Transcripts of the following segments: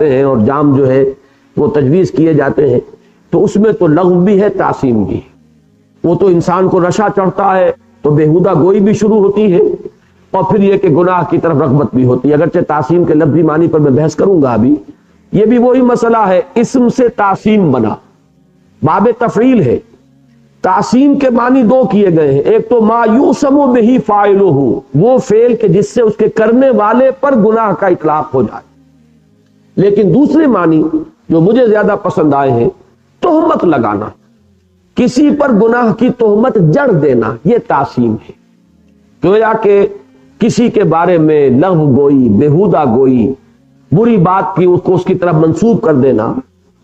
ہیں اور جام جو ہے وہ تجویز کیے جاتے ہیں، تو اس میں تو لغو بھی ہے، تعصیم بھی ہے۔ وہ تو انسان کو نشہ چڑھتا ہے تو بیہودہ گوئی بھی شروع ہوتی ہے، اور پھر یہ کہ گناہ کی طرف رغبت بھی ہوتی ہے۔ اگرچہ تعصیم کے لفظی معنی پر میں بحث کروں گا ابھی، یہ بھی وہی مسئلہ ہے، اسم سے تعصیم بنا، باب تفعیل ہے۔ تعصیم کے معنی دو کیے گئے ہیں، ایک تو ما یوسم بہ فاعلہ، وہ فعل کہ جس سے اس کے کرنے والے پر گناہ کا اطلاق ہو جائے، لیکن دوسرے معنی جو مجھے زیادہ پسند آئے ہیں، تہمت لگانا، کسی پر گناہ کی تہمت جڑ دینا، یہ تعصیم ہے۔ گویا کہ کسی کے بارے میں لغو گوئی، بیہودہ گوئی، بری بات کی اس کو اس کی طرف منسوب کر دینا۔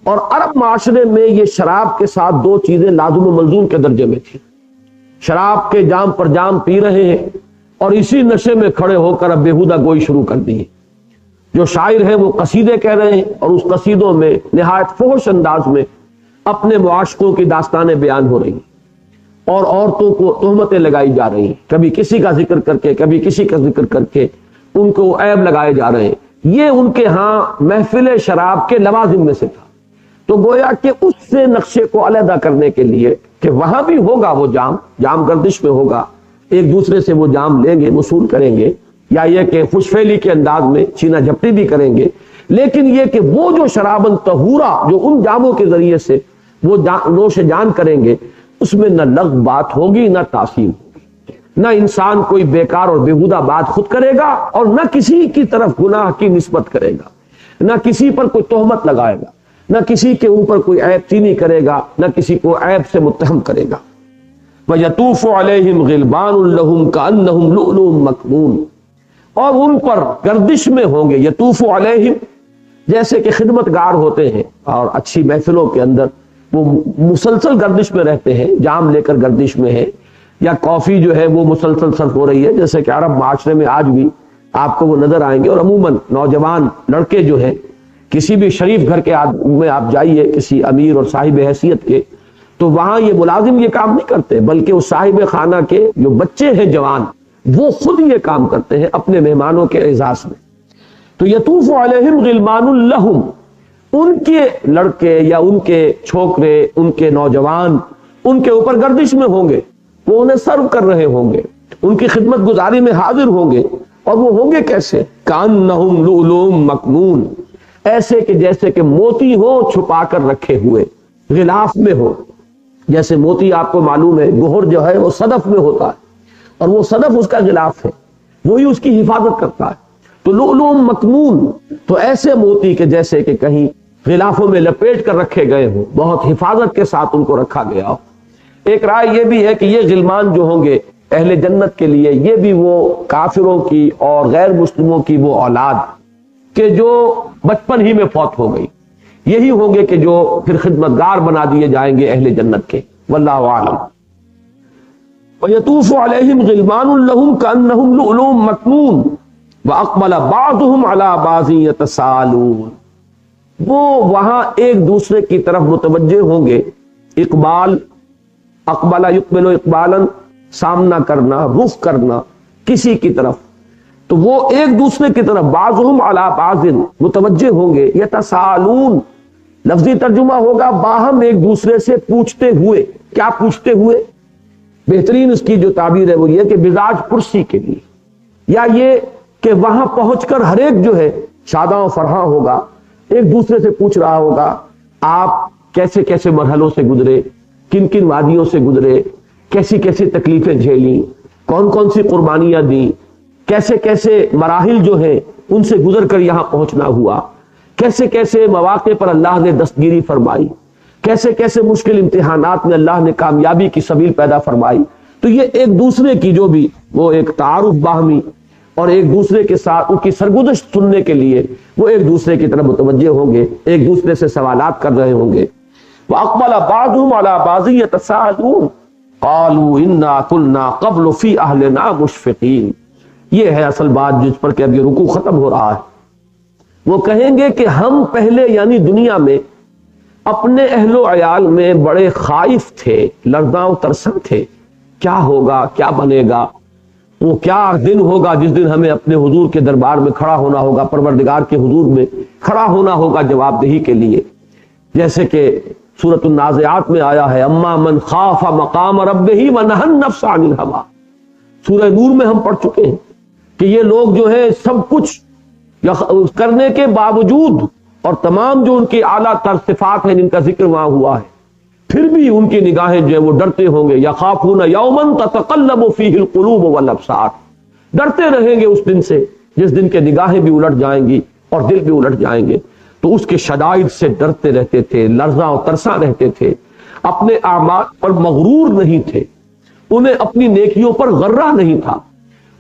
اور عرب معاشرے میں یہ شراب کے ساتھ دو چیزیں لازم و ملزوم کے درجے میں تھی۔ شراب کے جام پر جام پی رہے ہیں اور اسی نشے میں کھڑے ہو کر اب بیہودہ گوئی شروع کر دی ہے۔ جو شاعر ہیں وہ قصیدے کہہ رہے ہیں اور اس قصیدوں میں نہایت فحش انداز میں اپنے معاشقوں کی داستانیں بیان ہو رہی ہیں اور عورتوں کو تہمتیں لگائی جا رہی ہیں، کبھی کسی کا ذکر کر کے کبھی کسی کا ذکر کر کے ان کو عیب لگائے جا رہے ہیں۔ یہ ان کے ہاں محفل شراب کے لوازم میں سے تھا۔ تو گویا کہ اس سے نقشے کو علیحدہ کرنے کے لیے کہ وہاں بھی ہوگا وہ جام گردش میں ہوگا، ایک دوسرے سے وہ جام لیں گے، وصول کریں گے، یا یہ کہ خوش فعلی کے انداز میں چھینا جھپٹی بھی کریں گے، لیکن یہ کہ وہ جو شرابن طہورا جو ان جاموں کے ذریعے سے وہ نوش جان کریں گے، اس میں نہ لغو بات ہوگی نہ تعصیم ہوگی، نہ انسان کوئی بیکار اور بیہودہ بات خود کرے گا اور نہ کسی کی طرف گناہ کی نسبت کرے گا، نہ کسی پر کوئی تہمت لگائے گا، نہ کسی کے اوپر کوئی عیب چینی کرے گا، نہ کسی کو عیب سے متہم کرے گا۔ وَيَطُوفُ عَلَيْهِمْ غِلْبَانٌ لَهُمْ كَأَنَّهُمْ لُؤْلُؤٌ مَكْنُونٌ، اور ان پر گردش میں ہوں گے، یطوف علیہم، جیسے کہ خدمت گار ہوتے ہیں اور اچھی محفلوں کے اندر وہ مسلسل گردش میں رہتے ہیں، جام لے کر گردش میں ہے، یا کافی جو ہے وہ مسلسل سرو ہو رہی ہے، جیسے کہ عرب معاشرے میں آج بھی آپ کو وہ نظر آئیں گے۔ اور عموماً نوجوان لڑکے جو ہیں، کسی بھی شریف گھر کے میں آپ جائیے، کسی امیر اور صاحب حیثیت کے، تو وہاں یہ ملازم یہ کام نہیں کرتے، بلکہ اس صاحب خانہ کے جو بچے ہیں جوان، وہ خود یہ کام کرتے ہیں اپنے مہمانوں کے اعزاز میں۔ تو یطوف علیہم غلمان لہم، ان کے لڑکے یا ان کے چھوکرے، ان کے نوجوان ان کے اوپر گردش میں ہوں گے، وہ انہیں سرو کر رہے ہوں گے، ان کی خدمت گزاری میں حاضر ہوں گے، اور وہ ہوں گے کیسے؟ کأنہم لؤلؤ مکنون، ایسے کہ جیسے کہ موتی ہو چھپا کر رکھے ہوئے، غلاف میں ہو۔ جیسے موتی آپ کو معلوم ہے گہر جو ہے وہ صدف میں ہوتا ہے، اور وہ صدف اس کا غلاف ہے، وہی اس کی حفاظت کرتا ہے۔ تو لؤلؤ مکنون، تو ایسے موتی کہ جیسے کہ کہیں غلافوں میں لپیٹ کر رکھے گئے ہوں، بہت حفاظت کے ساتھ ان کو رکھا گیا ہو۔ ایک رائے یہ بھی ہے کہ یہ غلمان جو ہوں گے اہل جنت کے لیے، یہ بھی وہ کافروں کی اور غیر مسلموں کی وہ اولاد کہ جو بچپن ہی میں فوت ہو گئی، یہی ہوں گے کہ جو پھر خدمتگار بنا دیے جائیں گے اہل جنت کے، واللہ اعلم۔ وَيَطُوفُ عَلَيْهِمْ غِلْمَانٌ لَهُمْ كَأَنَّهُمْ لُؤْلُؤٌ مَكْنُونٌ وَأَقْبَلَ بَعْضُهُمْ عَلَى بَعْضٍ يَتَسَاءَلُونَ، وہ وہاں ایک دوسرے کی طرف متوجہ ہوں گے، اقبال، اقبل یقبل اقبالاً، سامنا کرنا، رخ کرنا کسی کی طرف، تو وہ ایک دوسرے کی طرف، بعضهم علی بعض، متوجہ ہوں گے، یتساءلون، لفظی ترجمہ ہوگا باہم ایک دوسرے سے پوچھتے ہوئے۔ کیا پوچھتے ہوئے؟ بہترین اس کی جو تعبیر ہے وہ یہ کہ مزاج پرسی کے لیے، یا یہ کہ وہاں پہنچ کر ہر ایک جو ہے شاداں و فرحاں ہوگا، ایک دوسرے سے پوچھ رہا ہوگا آپ کیسے کیسے مرحلوں سے گزرے، کن کن وادیوں سے گزرے، کیسی کیسی تکلیفیں جھیلیں، کون کون سی قربانیاں دیں، کیسے کیسے مراحل جو ہیں ان سے گزر کر یہاں پہنچنا ہوا، کیسے کیسے مواقع پر اللہ نے دستگیری فرمائی، کیسے کیسے مشکل امتحانات میں اللہ نے کامیابی کی سبیل پیدا فرمائی۔ تو یہ ایک دوسرے کی جو بھی وہ ایک تعارف باہمی اور ایک دوسرے کے ساتھ ان کی سرگزشت سننے کے لیے وہ ایک دوسرے کی طرف متوجہ ہوں گے، ایک دوسرے سے سوالات کر رہے ہوں گے۔ وَأَقْبَلَ بَعْضُهُمْ عَلَى بَعْضٍ يَتَسَاءَلُونَ قَالُوا إِنَّا كُنَّا قَبْلُ فِي أَهْلِنَا مُشْفِقِينَ، یہ ہے اصل بات جس پر کہ اب یہ رکوع ختم ہو رہا ہے۔ وہ کہیں گے کہ ہم پہلے یعنی دنیا میں اپنے اہل و عیال میں بڑے خائف تھے، لرزاں و ترساں تھے، کیا ہوگا، کیا بنے گا۔ وہ کیا دن ہوگا جس دن ہمیں اپنے حضور کے دربار میں کھڑا ہونا ہوگا، پروردگار کے حضور میں کھڑا ہونا ہوگا جواب دہی کے لیے، جیسے کہ سورۃ النازعات میں آیا ہے اما من خاف مقام ربہ ونہى النفس عن الہوى۔ سورہ نور میں ہم پڑھ چکے ہیں کہ یہ لوگ جو ہے سب کچھ کرنے کے باوجود اور تمام جو ان کی اعلیٰ تر صفات ہیں جن کا ذکر وہاں ہوا ہے، پھر بھی ان کی نگاہیں جو ہے وہ ڈرتے ہوں گے، یخافون یوما تتقلب فیہ القلوب والابصار، ڈرتے رہیں گے اس دن سے جس دن کے نگاہیں بھی الٹ جائیں گی اور دل بھی الٹ جائیں گے۔ تو اس کے شدائد سے ڈرتے رہتے تھے، لرزاں و ترساں رہتے تھے، اپنے اعمال پر مغرور نہیں تھے، انہیں اپنی نیکیوں پر غرہ نہیں تھا،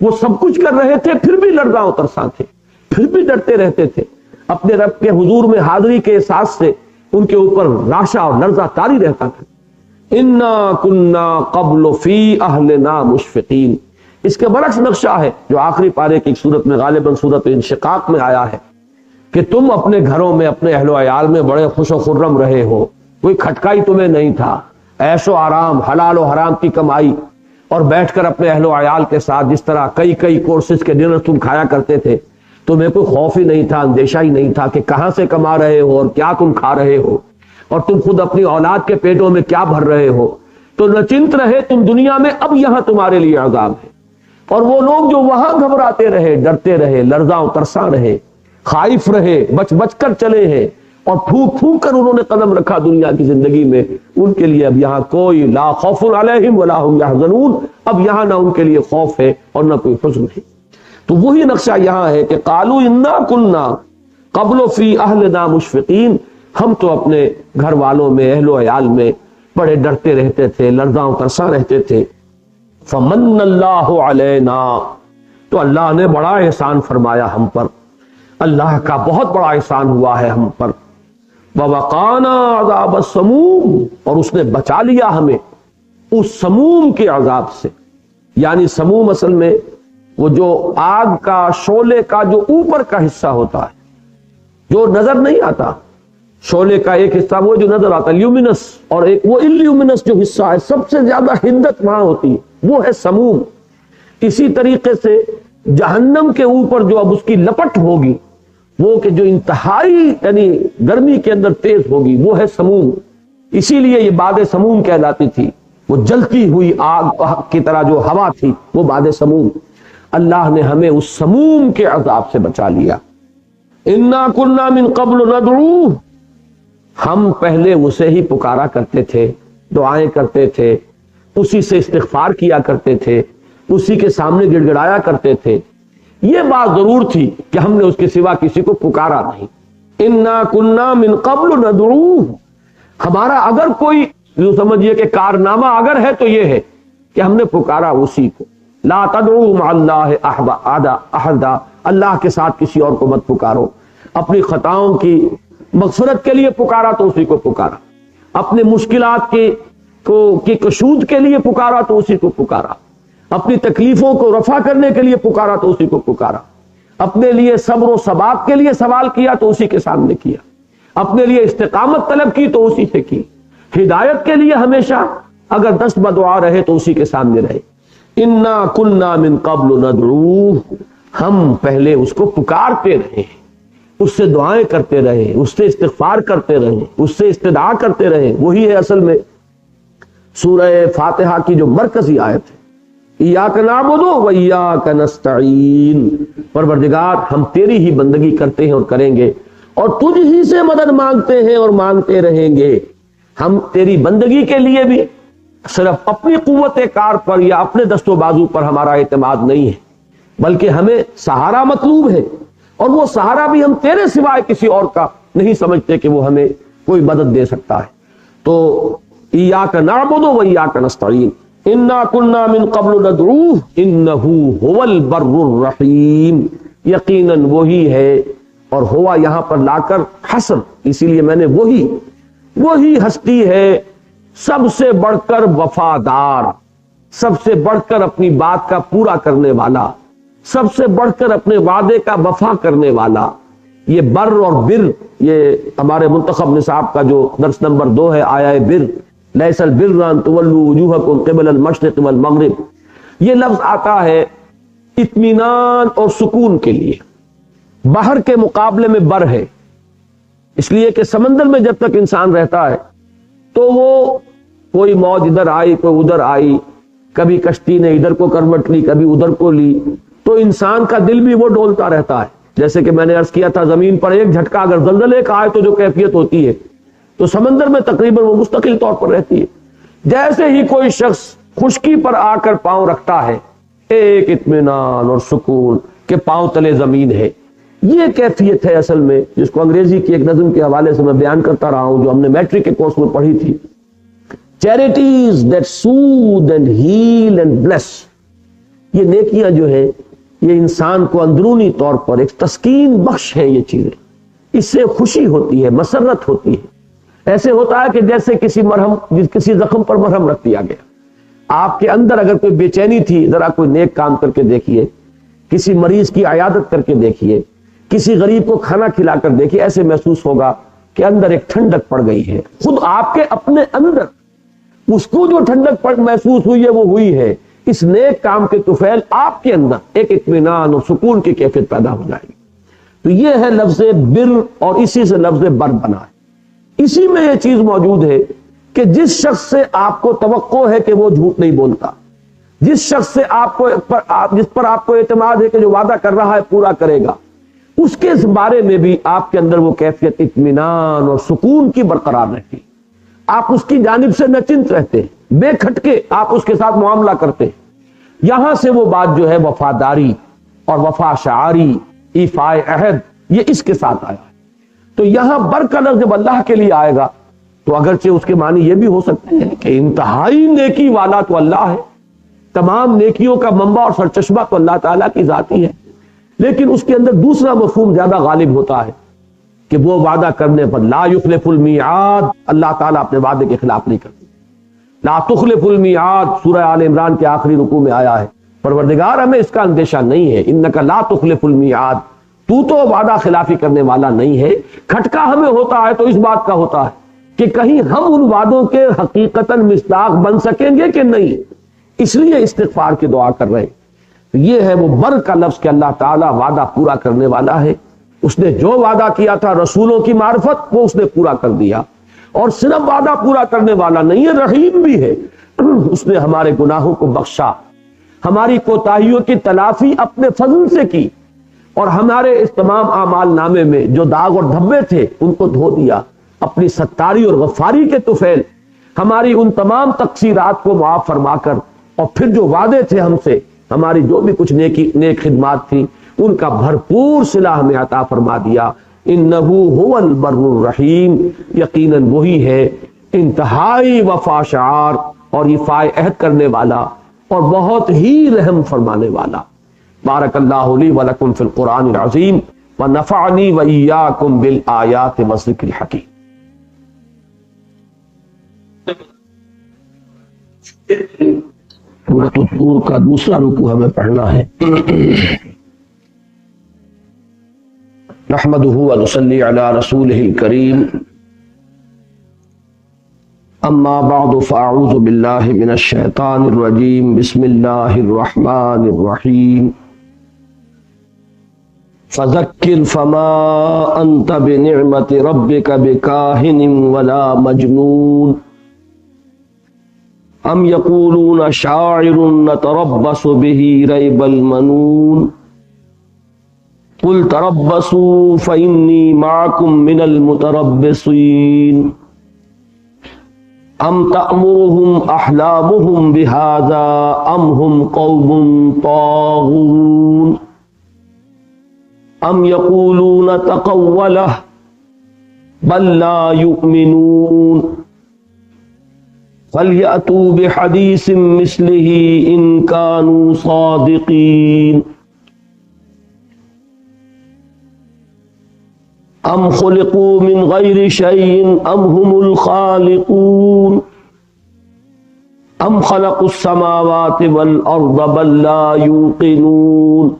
وہ سب کچھ کر رہے تھے پھر بھی لرزاں و ترساں تھے، پھر بھی ڈرتے رہتے تھے، اپنے رب کے حضور میں حاضری کے احساس سے ان کے اوپر راشا اور لرزہ طاری رہتا تھا۔ انا کنا قبل فی اہلنا مشفقین، اس کے برعکس نقشہ ہے جو آخری پارے کی صورت میں غالباً صورت انشقاق میں آیا ہے کہ تم اپنے گھروں میں اپنے اہل و عیال میں بڑے خوش و خرم رہے ہو، کوئی کھٹکائی تمہیں نہیں تھا، عیش و آرام، حلال و حرام کی کمائی، اور بیٹھ کر اپنے اہل و عیال کے ساتھ جس طرح کئی کورسز کے ڈنر تم کھایا کرتے تھے، تمہیں کوئی خوف ہی نہیں تھا، اندیشہ ہی نہیں تھا کہ کہاں سے کما رہے ہو اور کیا تم کھا رہے ہو اور تم خود اپنی اولاد کے پیٹوں میں کیا بھر رہے ہو، تو نچنت رہے تم دنیا میں، اب یہاں تمہارے لیے عذاب ہے۔ اور وہ لوگ جو وہاں گھبراتے رہے، ڈرتے رہے، لرزاں و ترساں رہے، خائف رہے، بچ کر چلے ہیں اور پھونک کر انہوں نے قدم رکھا دنیا کی زندگی میں، ان کے لیے اب یہاں کوئی لا خوف علیہم ولا هم يحزنون، اب یہاں نہ ان کے لیے خوف ہے اور نہ کوئی حزن ہے۔ تو وہی نقشہ یہاں ہے کہ قالوا انا کنا قبل فی اہلنا مشفقین، ہم تو اپنے گھر والوں میں، اہل و عیال میں بڑے ڈرتے رہتے تھے، لرزاں و ترساں رہتے تھے۔ فمن اللہ علینا، تو اللہ نے بڑا احسان فرمایا ہم پر، اللہ کا بہت بڑا احسان ہوا ہے ہم پر۔ ووقانا عذاب السموم، اور اس نے بچا لیا ہمیں اس سموم کے عذاب سے۔ یعنی سموم اصل میں وہ جو آگ کا، شعلے کا جو اوپر کا حصہ ہوتا ہے جو نظر نہیں آتا، شعلے کا ایک حصہ وہ جو نظر آتا ہے لیومینس، اور ایک وہ اللیومینس جو حصہ ہے، سب سے زیادہ حدت وہاں ہوتی ہے، وہ ہے سموم۔ اسی طریقے سے جہنم کے اوپر جو اب اس کی لپٹ ہوگی، وہ کہ جو انتہائی یعنی گرمی کے اندر تیز ہوگی، وہ ہے سموم۔ اسی لیے یہ باد سموم کہلاتی تھی، وہ جلتی ہوئی آگ کی طرح جو ہوا تھی وہ باد سموم۔ اللہ نے ہمیں اس سموم کے عذاب سے بچا لیا۔ انا کنا من قبل ندعوہ، ہم پہلے اسے ہی پکارا کرتے تھے، دعائیں کرتے تھے، اسی سے استغفار کیا کرتے تھے، اسی کے سامنے گڑ گڑایا کرتے تھے۔ یہ بات ضرور تھی کہ ہم نے اس کے سوا کسی کو پکارا نہیں۔ انا کنا من قبل ندعوہ، ہمارا اگر کوئی جو سمجھیے کہ کارنامہ اگر ہے تو یہ ہے کہ ہم نے پکارا اسی کو۔ لا تدعوا مع اللہ احدا، اللہ کے ساتھ کسی اور کو مت پکارو۔ اپنی خطاؤں کی مغفرت کے لیے پکارا تو اسی کو پکارا، اپنے مشکلات کی کشود کے لیے پکارا تو اسی کو پکارا، اپنی تکلیفوں کو رفع کرنے کے لیے پکارا تو اسی کو پکارا، اپنے لیے صبر و ثبات کے لیے سوال کیا تو اسی کے سامنے کیا، اپنے لیے استقامت طلب کی تو اسی سے کی، ہدایت کے لیے ہمیشہ اگر دست بدعا رہے تو اسی کے سامنے رہے۔ انا کنا من قبل ندعوہ، ہم پہلے اس کو پکارتے رہے، اس سے دعائیں کرتے رہے، اس سے استغفار کرتے رہے، اس سے استدعا کرتے رہے۔ وہی ہے اصل میں سورہ فاتحہ کی جو مرکزی آیت ہے، ایاک نعبد و ایاک نستعین، پروردگار ہم تیری ہی بندگی کرتے ہیں اور کریں گے، اور تجھ ہی سے مدد مانگتے ہیں اور مانگتے رہیں گے۔ ہم تیری بندگی کے لیے بھی صرف اپنی قوت کار پر یا اپنے دست و بازو پر ہمارا اعتماد نہیں ہے، بلکہ ہمیں سہارا مطلوب ہے، اور وہ سہارا بھی ہم تیرے سوائے کسی اور کا نہیں سمجھتے کہ وہ ہمیں کوئی مدد دے سکتا ہے۔ تو ایاک نعبد و ایاک نستعین، انا کنا من قبل ندعوہ انہ هو البر الرحیم، یقیناً وہی ہے، اور ہوا یہاں پر لا کر حسن، اسی لیے میں نے وہی ہستی ہے سب سے بڑھ کر وفادار، سب سے بڑھ کر اپنی بات کا پورا کرنے والا، سب سے بڑھ کر اپنے وعدے کا وفا کرنے والا۔ یہ بر اور بر، یہ ہمارے منتخب نصاب کا جو درس نمبر 2 ہے، آیا بر، لیس البر ان تولوا وجوہکم قبل المشرق والمغرب، یہ لفظ آتا ہے اطمینان اور سکون کے لیے. بحر کے مقابلے میں بر ہے، اس لیے کہ سمندر میں جب تک انسان رہتا ہے تو وہ کوئی موج ادھر آئی کوئی ادھر آئی، کبھی کشتی نے ادھر کو کروٹ لی کبھی ادھر کو لی، تو انسان کا دل بھی وہ ڈولتا رہتا ہے. جیسے کہ میں نے عرض کیا تھا، زمین پر ایک جھٹکا اگر زلزلے کا آئے تو جو کیفیت ہوتی ہے تو سمندر میں تقریباً وہ مستقل طور پر رہتی ہے. جیسے ہی کوئی شخص خشکی پر آ کر پاؤں رکھتا ہے، ایک اطمینان اور سکون کہ پاؤں تلے زمین ہے. یہ کیفیت ہے اصل میں، جس کو انگریزی کی ایک نظم کے حوالے سے میں بیان کرتا رہا ہوں جو ہم نے میٹرک کے کورس میں پڑھی تھی. Charities that soothe and heal and bless. یہ نیکیاں جو ہے یہ انسان کو اندرونی طور پر ایک تسکین بخش ہے. یہ چیزیں اس سے خوشی ہوتی ہے، مسرت ہوتی ہے. ایسے ہوتا ہے کہ جیسے کسی زخم پر مرہم رکھ دیا گیا. آپ کے اندر اگر کوئی بے چینی تھی، ذرا کوئی نیک کام کر کے دیکھیے، کسی مریض کی عیادت کر کے دیکھیے، کسی غریب کو کھانا کھلا کر دیکھیے، ایسے محسوس ہوگا کہ اندر ایک ٹھنڈک پڑ گئی ہے. خود آپ کے اپنے اندر اس کو جو ٹھنڈک محسوس ہوئی ہے وہ ہوئی ہے. اس نیک کام کے طفیل آپ کے اندر ایک اطمینان اور سکون کی کیفیت پیدا ہو جائے گی. تو یہ ہے لفظ بر، اور اسی سے لفظ بر بنا ہے. اسی میں یہ چیز موجود ہے کہ جس شخص سے آپ کو توقع ہے کہ وہ جھوٹ نہیں بولتا، جس شخص سے جس پر آپ کو اعتماد ہے کہ جو وعدہ کر رہا ہے پورا کرے گا، اس کے بارے میں بھی آپ کے اندر وہ کیفیت اطمینان اور سکون کی برقرار رہتی. آپ اس کی جانب سے نچنت رہتے ہیں، بے کھٹکے آپ اس کے ساتھ معاملہ کرتے ہیں. یہاں سے وہ بات جو ہے وفاداری اور وفا شعاری، ایفائے عہد، یہ اس کے ساتھ آیا ہے. تو یہاں بر کا لفظ جب اللہ کے لیے آئے گا تو اگرچہ اس کے معنی یہ بھی ہو سکتے ہیں کہ انتہائی نیکی والا تو اللہ ہے، تمام نیکیوں کا منبع اور سرچشمہ تو اللہ تعالیٰ کی ذات ہی ہے، لیکن اس کے اندر دوسرا مفہوم زیادہ غالب ہوتا ہے کہ وہ وعدہ کرنے پر لا یخلف المیعاد، اللہ تعالیٰ اپنے وعدے کے خلاف نہیں کرتے. لا تخلف المیعاد سورہ آل عمران کے آخری رکوع میں آیا ہے، پروردگار ہمیں اس کا اندیشہ نہیں ہے، انک لا تخلف المیعاد، تو وعدہ خلافی کرنے والا نہیں ہے. کھٹکا ہمیں ہوتا ہے تو اس بات کا ہوتا ہے کہ کہیں ہم ان وعدوں کے حقیقتاً مصداق بن سکیں گے کہ نہیں، اس لیے استغفار کی دعا کر رہے ہیں. یہ ہے وہ بر کا لفظ کہ اللہ تعالیٰ وعدہ پورا کرنے والا ہے. اس نے جو وعدہ کیا تھا رسولوں کی معرفت وہ اس نے پورا کر دیا، اور صرف وعدہ پورا کرنے والا نہیں ہے، رحیم بھی ہے. اس نے ہمارے گناہوں کو بخشا، ہماری کوتاہیوں کی تلافی اپنے فضل سے کی، اور ہمارے اس تمام اعمال نامے میں جو داغ اور دھبے تھے ان کو دھو دیا. اپنی ستاری اور غفاری کے طفیل ہماری ان تمام تقصیرات کو معاف فرما کر، اور پھر جو وعدے تھے ہم سے، ہماری جو بھی کچھ نیک خدمات تھی، ان کا بھرپور صلہ ہمیں عطا فرما دیا. انہو هو البر الرحیم، یقیناً وہی ہے انتہائی وفا شعار اور ایفائے عہد کرنے والا اور بہت ہی رحم فرمانے والا. بارک اللہ لی ولکم فی القرآن العظیم ونفعنی وإیاکم بالآیات والذکر الحکیم. سورۃ الطور کا دوسرا رکوع ہمیں پڑھنا ہے. نحمده ونصلی علی رسولہ الکریم. اما بعد فاعوذ باللہ من الشیطان الرجیم. بسم اللہ الرحمن الرحیم. فذکر فما انت بنعمت ربک بکاہن ولا مجنون. ام یقولون شاعر نتربص به ریب المنون. قل تربصوا فإني معكم من المتربصين. ام تأمرهم أحلامهم بهذا ام هم قوم طاغون. ام يقولون تقوله بل لا يؤمنون. فليأتوا بحديث مثله إن كانوا صادقين. ام خلقوا من غیر شیء ام هم الخالقون. ام خلقوا السماوات والارض بل لا یوقنون.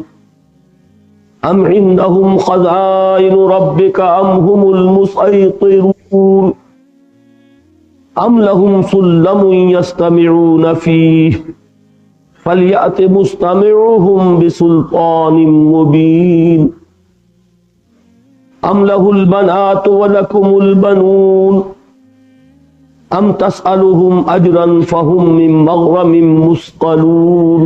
ام عندهم خزائن ربک ام هم المسیطرون. ام لهم سلم یستمعون فیہ فَلْيَأْتِ مُسْتَمِعُهُمْ بِسُلْطَانٍ مُبِينٍ أَمْ لَهُ الْبَنَاتُ وَلَكُمُ الْبَنُونَ أَمْ تَسْأَلُهُمْ أَجْرًا فَهُمْ مِنْ مَغْرَمٍ مُثْقَلُونَ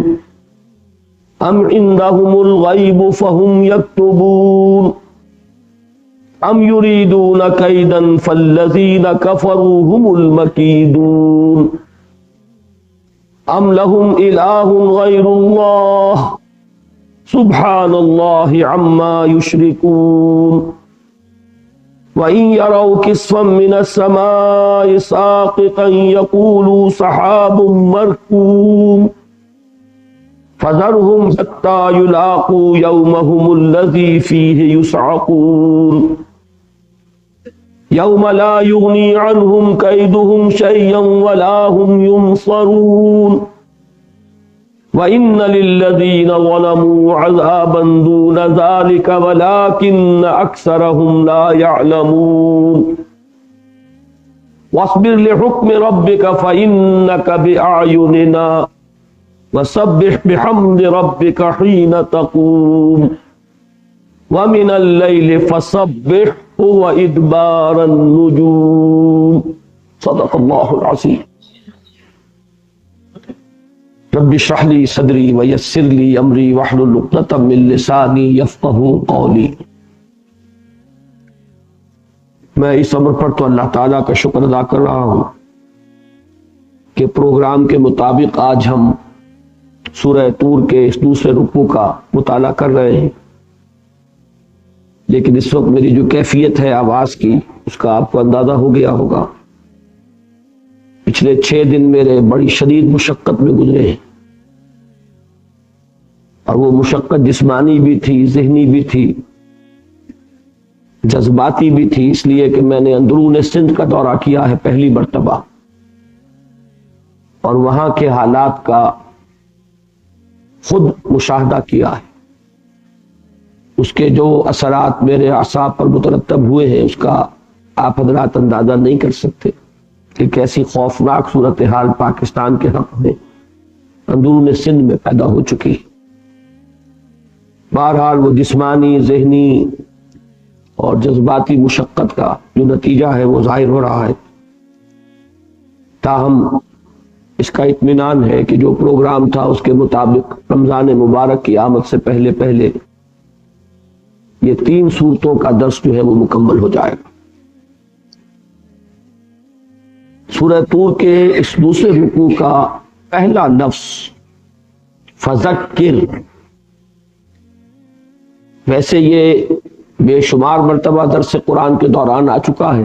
أَمْ عِنْدَهُمُ الْغَيْبُ فَهُمْ يَكْتُبُونَ أَمْ يُرِيدُونَ كَيْدًا فَالَّذِينَ كَفَرُوا هُمُ الْمَكِيدُونَ أَمْ لَهُمْ إِلَٰهٌ غَيْرُ اللَّهِ سُبْحَانَ اللَّهِ عَمَّا يُشْرِكُونَ وَإِن يَرَوْا كِسْفًا مِّنَ السَّمَاءِ سَاقِطًا يَقُولُوا سَحَابٌ مَّرْكُومٌ فَذَرْهُمْ حَتَّىٰ يُلَاقُوا يَوْمَهُمُ الَّذِي فِيهِ يُصْعَقُونَ يَوْمَ لَا يُغْنِي عَنْهُمْ كَيْدُهُمْ شَيْئًا وَلَا هُمْ يُنصَرُونَ وَإِنَّ لِلَّذِينَ ظَلَمُوا عَذَابًا دُونَ ذَلِكَ وَلَٰكِنَّ أَكْثَرَهُمْ لَا يَعْلَمُونَ وَاصْبِرْ لِحُكْمِ رَبِّكَ فَإِنَّكَ بِأَعْيُنِنَا وَسَبِّحْ بِحَمْدِ رَبِّكَ حِينَ تَقُومُ وَمِنَ اللَّيْلِ فَسَبِّحْهُ وَإِدْبَارَ النُّجُومِ صدق اللہ العظیم۔ رب اشرح لي صدری ویسر لي امری واحلل عقدۃ من لسانی یفقہوا قولی۔ میں اس امر پر تو اللہ تعالیٰ کا شکر ادا کر رہا ہوں کہ پروگرام کے مطابق آج ہم سورہ طور کے اس دوسرے رکوع کا مطالعہ کر رہے ہیں، لیکن اس وقت میری جو کیفیت ہے آواز کی اس کا آپ کو اندازہ ہو گیا ہوگا۔ پچھلے 6 دن میرے بڑی شدید مشقت میں گزرے ہیں، اور وہ مشقت جسمانی بھی تھی، ذہنی بھی تھی، جذباتی بھی تھی، اس لیے کہ میں نے اندرون سندھ کا دورہ کیا ہے پہلی مرتبہ، اور وہاں کے حالات کا خود مشاہدہ کیا ہے۔ اس کے جو اثرات میرے اعصاب پر مترتب ہوئے ہیں اس کا آپ حضرات اندازہ نہیں کر سکتے کہ کیسی خوفناک صورتحال پاکستان کے حق میں اندرون سندھ میں پیدا ہو چکی۔ بہرحال وہ جسمانی، ذہنی اور جذباتی مشقت کا جو نتیجہ ہے وہ ظاہر ہو رہا ہے، تاہم اس کا اطمینان ہے کہ جو پروگرام تھا اس کے مطابق رمضان مبارک کی آمد سے پہلے پہلے یہ 3 سورتوں کا درس جو ہے وہ مکمل ہو جائے گا۔ سورہ طور کے اس دوسرے رکوع کا پہلا لفظ فذکر، ویسے یہ بے شمار مرتبہ درس قرآن کے دوران آ چکا ہے،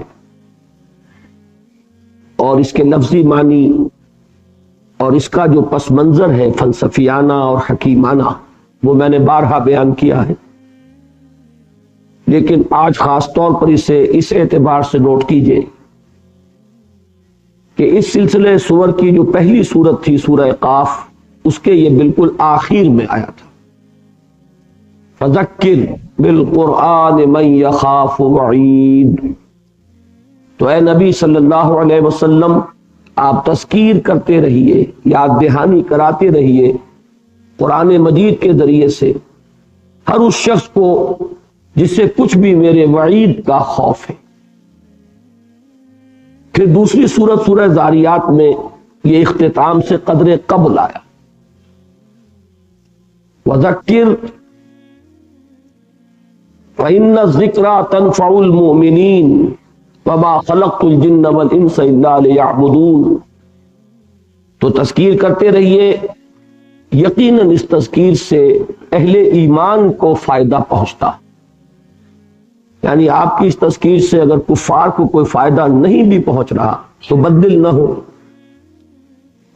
اور اس کے لفظی معنی اور اس کا جو پس منظر ہے فلسفیانہ اور حکیمانہ وہ میں نے بارہا بیان کیا ہے، لیکن آج خاص طور پر اسے اس اعتبار سے نوٹ کیجئے کہ اس سلسلے سور کی جو پہلی سورت تھی سورہ قاف، اس کے یہ بالکل آخر میں آیا تھا، فذکر بالقرآن من یخاف وعید۔ تو اے نبی صلی اللہ علیہ وسلم آپ تذکیر کرتے رہیے، یاد دہانی کراتے رہیے قرآن مجید کے ذریعے سے ہر اس شخص کو جس سے کچھ بھی میرے وعید کا خوف ہے۔ پھر دوسری سورت سورہ ذاریات میں یہ اختتام سے قدر قبل آیا، وذکر فإن الذکرى تنفع المؤمنین وما خلقت الجن والانس الا لیعبدون۔ تو تذکیر کرتے رہیے، یقیناً اس تذکیر سے اہل ایمان کو فائدہ پہنچتا، یعنی آپ کی اس تذکیر سے اگر کفار کو کوئی فائدہ نہیں بھی پہنچ رہا تو بددل نہ ہو،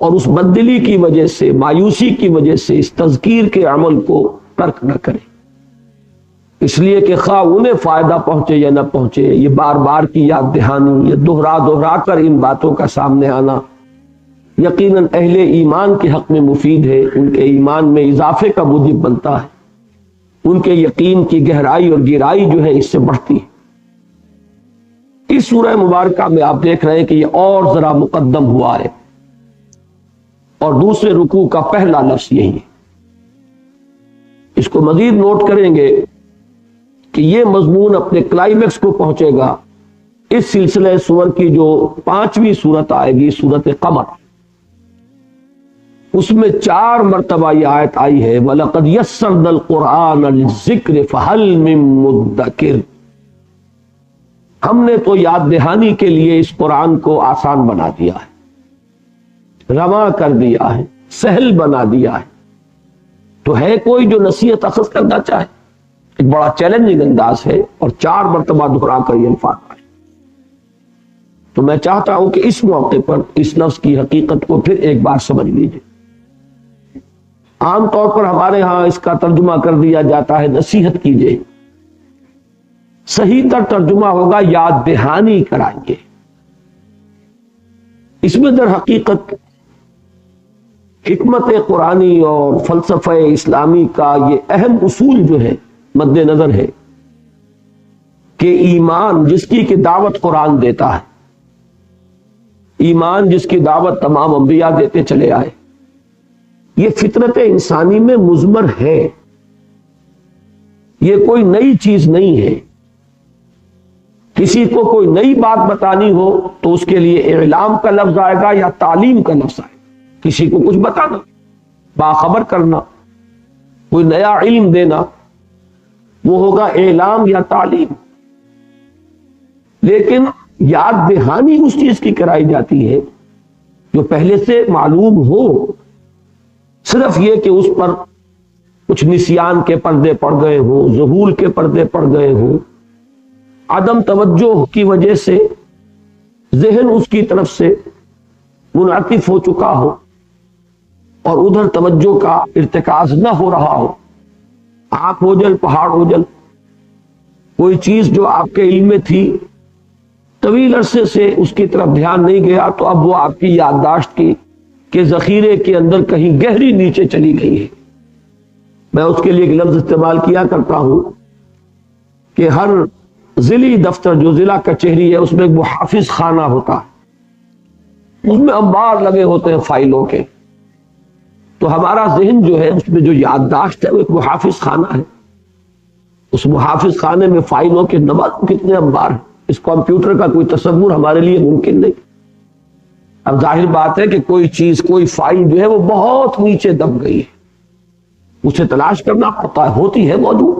اور اس بددلی کی وجہ سے، مایوسی کی وجہ سے اس تذکیر کے عمل کو ترک نہ کریں، اس لیے کہ خواہ انہیں فائدہ پہنچے یا نہ پہنچے، یہ بار بار کی یاد دہانی، یہ دوہرا کر ان باتوں کا سامنے آنا یقیناً اہل ایمان کے حق میں مفید ہے، ان کے ایمان میں اضافے کا موجب بنتا ہے، ان کے یقین کی گہرائی اور گہرائی جو ہے اس سے بڑھتی ہے۔ اس سورہ مبارکہ میں آپ دیکھ رہے ہیں کہ یہ اور ذرا مقدم ہوا ہے، اور دوسرے رکوع کا پہلا لفظ یہی ہے۔ اس کو مزید نوٹ کریں گے کہ یہ مضمون اپنے کلائمیکس کو پہنچے گا اس سلسلہ سور کی جو 5ویں سورت آئے گی، سورت قمر، اس میں 4 مرتبہ یہ آیت آئی ہے وَلَقَدْ يَسَّرْنَا الْقُرْآنَ لِلذِّكْرِ فَهَلْ مِن مُدَّكِرٍ، ہم نے تو یاد دہانی کے لیے اس قرآن کو آسان بنا دیا ہے، رواں کر دیا ہے، سہل بنا دیا ہے، تو ہے کوئی جو نصیحت اخذ کرنا چاہے؟ ایک بڑا چیلنجنگ انداز ہے اور 4 مرتبہ دہرا کر یہ الفاظ آئے۔ تو میں چاہتا ہوں کہ اس موقع پر اس لفظ کی حقیقت کو پھر ایک بار سمجھ لیجیے۔ عام طور پر ہمارے ہاں اس کا ترجمہ کر دیا جاتا ہے نصیحت کیجیے، صحیح تر ترجمہ ہوگا یاد دہانی کرائیے۔ اس میں در حقیقت حکمت قرآنی اور فلسفہ اسلامی کا یہ اہم اصول جو ہے مد نظر ہے کہ ایمان جس کی کہ دعوت قرآن دیتا ہے، ایمان جس کی دعوت تمام انبیاء دیتے چلے آئے، یہ فطرت انسانی میں مضمر ہے، یہ کوئی نئی چیز نہیں ہے۔ کسی کو کوئی نئی بات بتانی ہو تو اس کے لیے اعلام کا لفظ آئے گا یا تعلیم کا لفظ آئے گا۔ کسی کو کچھ بتانا، باخبر کرنا، کوئی نیا علم دینا، وہ ہوگا اعلام یا تعلیم۔ لیکن یاد دہانی اس چیز کی کرائی جاتی ہے جو پہلے سے معلوم ہو، صرف یہ کہ اس پر کچھ نسیان کے پردے پڑ گئے ہوں، ذہول کے پردے پڑ گئے ہوں، عدم توجہ کی وجہ سے ذہن اس کی طرف سے منعطف ہو چکا ہو اور ادھر توجہ کا ارتکاز نہ ہو رہا ہو، آنکھ اوجل پہاڑ اوجل، کوئی چیز جو آپ کے علم میں تھی طویل عرصے سے اس کی طرف دھیان نہیں گیا، تو اب وہ آپ کی یادداشت کی کہ ذخیرے کے اندر کہیں گہری نیچے چلی گئی ہے۔ میں اس کے لیے ایک لفظ استعمال کیا کرتا ہوں کہ ہر ضلعی دفتر جو ضلع کچہری ہے اس میں ایک محافظ خانہ ہوتا ہے، اس میں انبار لگے ہوتے ہیں فائلوں کے، تو ہمارا ذہن جو ہے اس میں جو یادداشت ہے وہ ایک محافظ خانہ ہے۔ اس محافظ خانے میں فائلوں کے نمبر کتنے انبار ہیں، اس کمپیوٹر کا کوئی تصور ہمارے لیے ممکن نہیں۔ اب ظاہر بات ہے کہ کوئی چیز، کوئی فائل جو ہے وہ بہت نیچے دب گئی ہے، اسے تلاش کرنا پڑتا ہے، ہوتی ہے موجود۔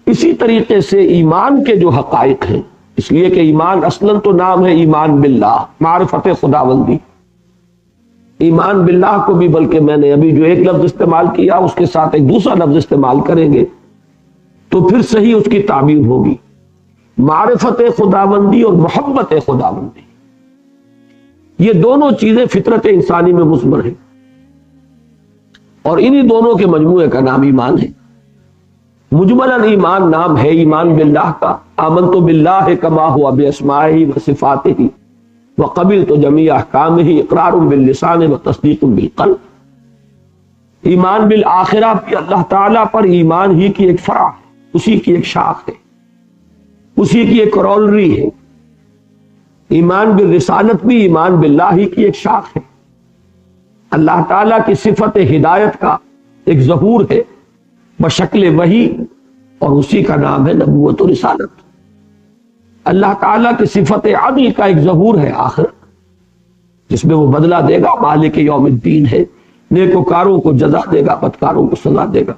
اسی طریقے سے ایمان کے جو حقائق ہیں، اس لیے کہ ایمان اصلاً تو نام ہے ایمان باللہ، معرفت خداوندی۔ ایمان باللہ کو بھی بلکہ میں نے ابھی جو ایک لفظ استعمال کیا اس کے ساتھ ایک دوسرا لفظ استعمال کریں گے تو پھر صحیح اس کی تعبیر ہوگی۔ معرفت خداوندی اور محبت خداوندی، یہ دونوں چیزیں فطرت انسانی میں مضمر ہیں، اور انہی دونوں کے مجموعے کا نام ایمان ہے۔ مجملاً ایمان نام ہے ایمان باللہ کا، آمنت باللہ کما ہوا باسمائہ و صفاتہ وقبلت جمیع احکامہ اقرار باللسان و تصدیق بالقلب۔ ایمان بالآخرہ بھی اللہ تعالیٰ پر ایمان ہی کی ایک فرع ہے، اسی کی ایک شاخ ہے، اسی کی ایک رولری ہے۔ ایمان بالرسالت بھی ایمان باللہ ہی کی ایک شاخ ہے، اللہ تعالیٰ کی صفت ہدایت کا ایک ظہور ہے بشکل وحی، اور اسی کا نام ہے نبوت و رسالت۔ اللہ تعالیٰ کی صفت عدل کا ایک ظہور ہے آخرت، جس میں وہ بدلہ دے گا، مالک یوم الدین ہے، نیکوکاروں کو جزا دے گا، بدکاروں کو سزا دے گا۔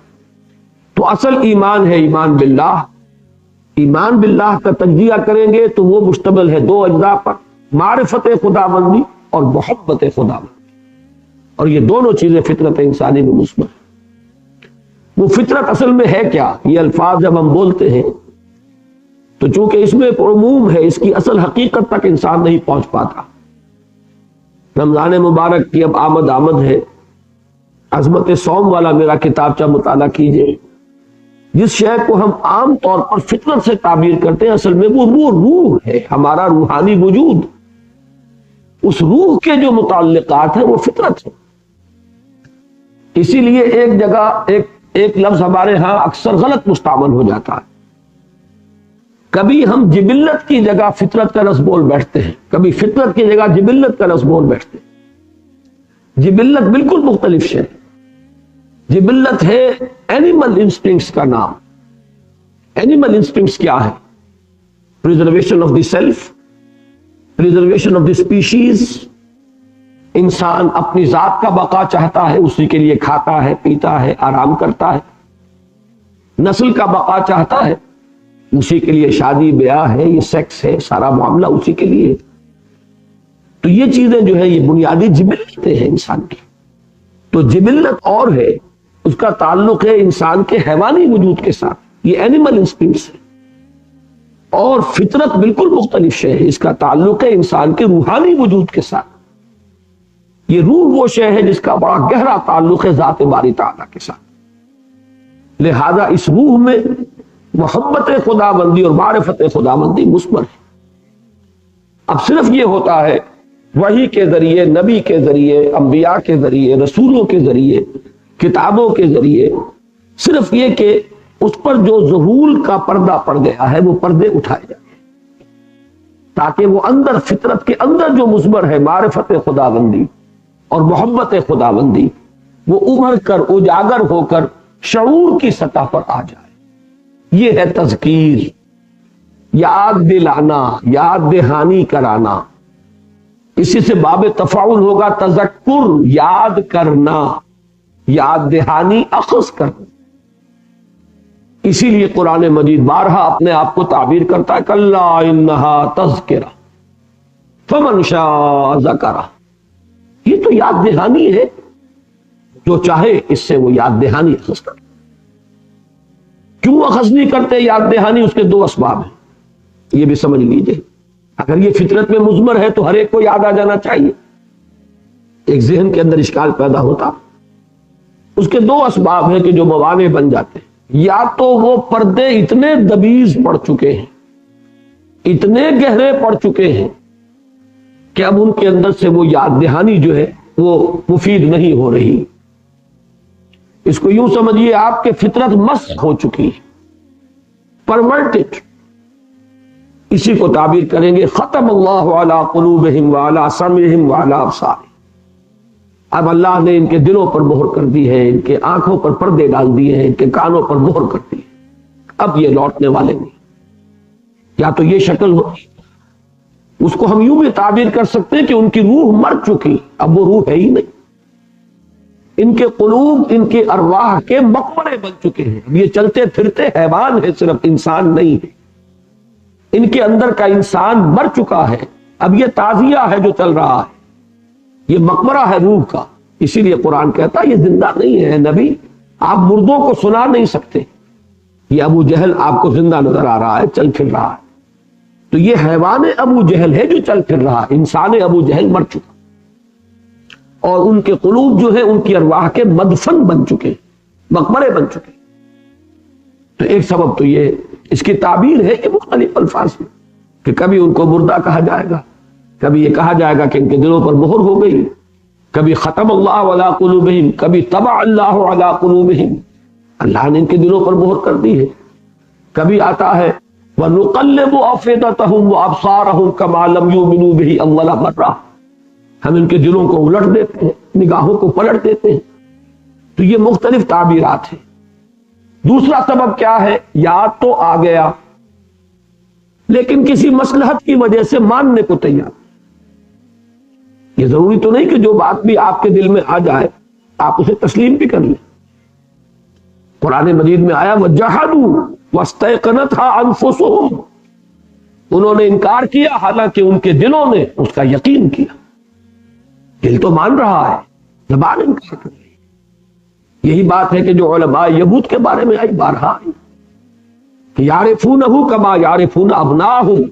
تو اصل ایمان ہے ایمان باللہ۔ ایمان باللہ کا تجزیہ کریں گے تو وہ مشتمل ہے 2 اجزاء پر، معرفت خداوندی اور محبت خداوندی، اور یہ دونوں چیزیں فطرت انسانی میں مضمر ہیں۔ وہ فطرت اصل میں ہے کیا؟ یہ الفاظ جب ہم بولتے ہیں تو چونکہ اس میں ایک عموم ہے، اس کی اصل حقیقت تک انسان نہیں پہنچ پاتا۔ رمضان مبارک کی اب آمد ہے، عظمت صوم والا میرا کتابچہ مطالعہ کیجئے۔ جس شے کو ہم عام طور پر فطرت سے تعبیر کرتے ہیں، اصل میں وہ روح ہے، ہمارا روحانی وجود، اس روح کے جو متعلقات ہیں وہ فطرت ہے۔ اسی لیے ایک جگہ ایک لفظ ہمارے ہاں اکثر غلط مستعمل ہو جاتا ہے۔ کبھی ہم جبلت کی جگہ فطرت کا لفظ بول بیٹھتے ہیں، کبھی فطرت کی جگہ جبلت کا لفظ بول بیٹھتے ہیں۔ جبلت بالکل مختلف شے. جبلت ہے اینیمل انسٹنکٹس کا نام. اینیمل انسٹنکٹس کیا ہے؟ Preservation of the self, preservation of the species. انسان اپنی ذات کا بقا چاہتا ہے، اسی کے لیے کھاتا ہے، پیتا ہے، آرام کرتا ہے. نسل کا بقا چاہتا ہے، اسی کے لیے شادی بیاہ ہے، یہ سیکس ہے، سارا معاملہ اسی کے لیے. تو یہ چیزیں جو ہے یہ بنیادی جبلتیں ہیں انسان کی. تو جبلت اور ہے، اس کا تعلق ہے انسان کے حیوانی وجود کے ساتھ، یہ اینیمل انسٹنکٹس ہے. اور فطرت بالکل مختلف شے ہے، اس کا تعلق ہے انسان کے روحانی وجود کے ساتھ. یہ روح وہ شے ہے جس کا بڑا گہرا تعلق ہے ذات باری تعالیٰ کے ساتھ. لہذا اس روح میں محبت خدا بندی اور معرفت خدا بندی مثمر ہے. اب صرف یہ ہوتا ہے وحی کے ذریعے، نبی کے ذریعے، انبیاء کے ذریعے، رسولوں کے ذریعے، کتابوں کے ذریعے، صرف یہ کہ اس پر جو ظہور کا پردہ پڑ گیا ہے وہ پردے اٹھائے جائیں تاکہ وہ اندر فطرت کے اندر جو مثمر ہے معرفت خدا بندی اور محبت خدا بندی وہ ابھر کر اجاگر ہو کر شعور کی سطح پر آ جائے. یہ ہے تذکیر، یاد دلانا، یاد دہانی کرانا. اسی سے باب تفاعل ہوگا تذکر، یاد کرنا، یاد دہانی اخذ کرنا. اسی لیے قرآن مجید بارہا اپنے آپ کو تعبیر کرتا ہے کلا انہا تذکرہ فمن شاء ذکرہ. یہ تو یاد دہانی ہے، جو چاہے اس سے وہ یاد دہانی اخذ کرے. کیوں اخذ نہیں کرتے یاد دہانی؟ اس کے دو اسباب ہیں، یہ بھی سمجھ لیجئے. اگر یہ فطرت میں مضمر ہے تو ہر ایک کو یاد آ جانا چاہیے. ایک ذہن کے اندر اشکال پیدا ہوتا. اس کے دو اسباب ہیں کہ جو موانع بن جاتے ہیں. یا تو وہ پردے اتنے دبیز پڑ چکے ہیں، اتنے گہرے پڑ چکے ہیں کہ اب ان کے اندر سے وہ یاد دہانی جو ہے وہ مفید نہیں ہو رہی. اس کو یوں سمجھیے آپ کے فطرت مسخ ہو چکی ہے، پرورٹڈ. اسی کو تعبیر کریں گے ختم اللہ علی قلوبہم وعلی سمعہم وعلی ابصارہم. اب اللہ نے ان کے دلوں پر مہر کر دی ہے، ان کے آنکھوں پر پردے ڈال دیے ہیں، ان کے کانوں پر مہر کر دی ہے. اب یہ لوٹنے والے نہیں. یا تو یہ شکل ہو، اس کو ہم یوں بھی تعبیر کر سکتے ہیں کہ ان کی روح مر چکی، اب وہ روح ہے ہی نہیں. ان کے قلوب، ان کے ارواح کے مقبرے بن چکے ہیں. اب یہ چلتے پھرتے حیوان ہے، صرف انسان نہیں ہے. ان کے اندر کا انسان مر چکا ہے، اب یہ تعزیہ ہے جو چل رہا ہے، یہ مقبرہ ہے روح کا. اسی لیے قرآن کہتا ہے یہ زندہ نہیں ہے. نبی آپ مردوں کو سنا نہیں سکتے. یہ ابو جہل آپ کو زندہ نظر آ رہا ہے، چل پھر رہا ہے. تو یہ حیوان ابو جہل ہے جو چل پھر رہا ہے، انسان ابو جہل مر چکا. اور ان کے قلوب جو ہے ان کی ارواح کے مدفن بن چکے، مقبرے بن چکے. تو ایک سبب تو یہ اس کی تعبیر ہے کہ مختلف الفاظ میں کہ کبھی ان کو مردہ کہا جائے گا، کبھی یہ کہا جائے گا کہ ان کے دلوں پر مہر ہو گئی، کبھی ختم اللہ علی قلوبہم، کبھی طبع اللہ علی قلوبہم، اللہ نے ان کے دلوں پر مہر کر دی ہے. کبھی آتا ہے وَنُقَلِّبُ أَفْئِدَتَهُمْ وَأَبْصَارَهُمْ كَمَا لَمْ يُؤْمِنُوا بِهِ أَوَّلَ مَرَّةٍ. ہم ان کے دلوں کو الٹ دیتے ہیں، نگاہوں کو پلٹ دیتے ہیں. تو یہ مختلف تعبیرات ہیں. دوسرا سبب کیا ہے؟ یاد تو آ گیا لیکن کسی مصلحت کی وجہ سے ماننے کو تیار. یہ ضروری تو نہیں کہ جو بات بھی آپ کے دل میں آ جائے آپ اسے تسلیم بھی کر لیں. قرآن مجید میں آیا وَجَحَدُوا وَاسْتَيْقَنَتْهَا أَنفُسُهُمْ. انہوں نے انکار کیا حالانکہ ان کے دلوں نے اس کا یقین کیا. دل تو مان رہا ہے، زبان انکار کر رہی. یہی بات ہے کہ جو علماء یہود کے بارے میں آئی بارہا آئی کہ یعرفونہ کما یعرفون ابناہم.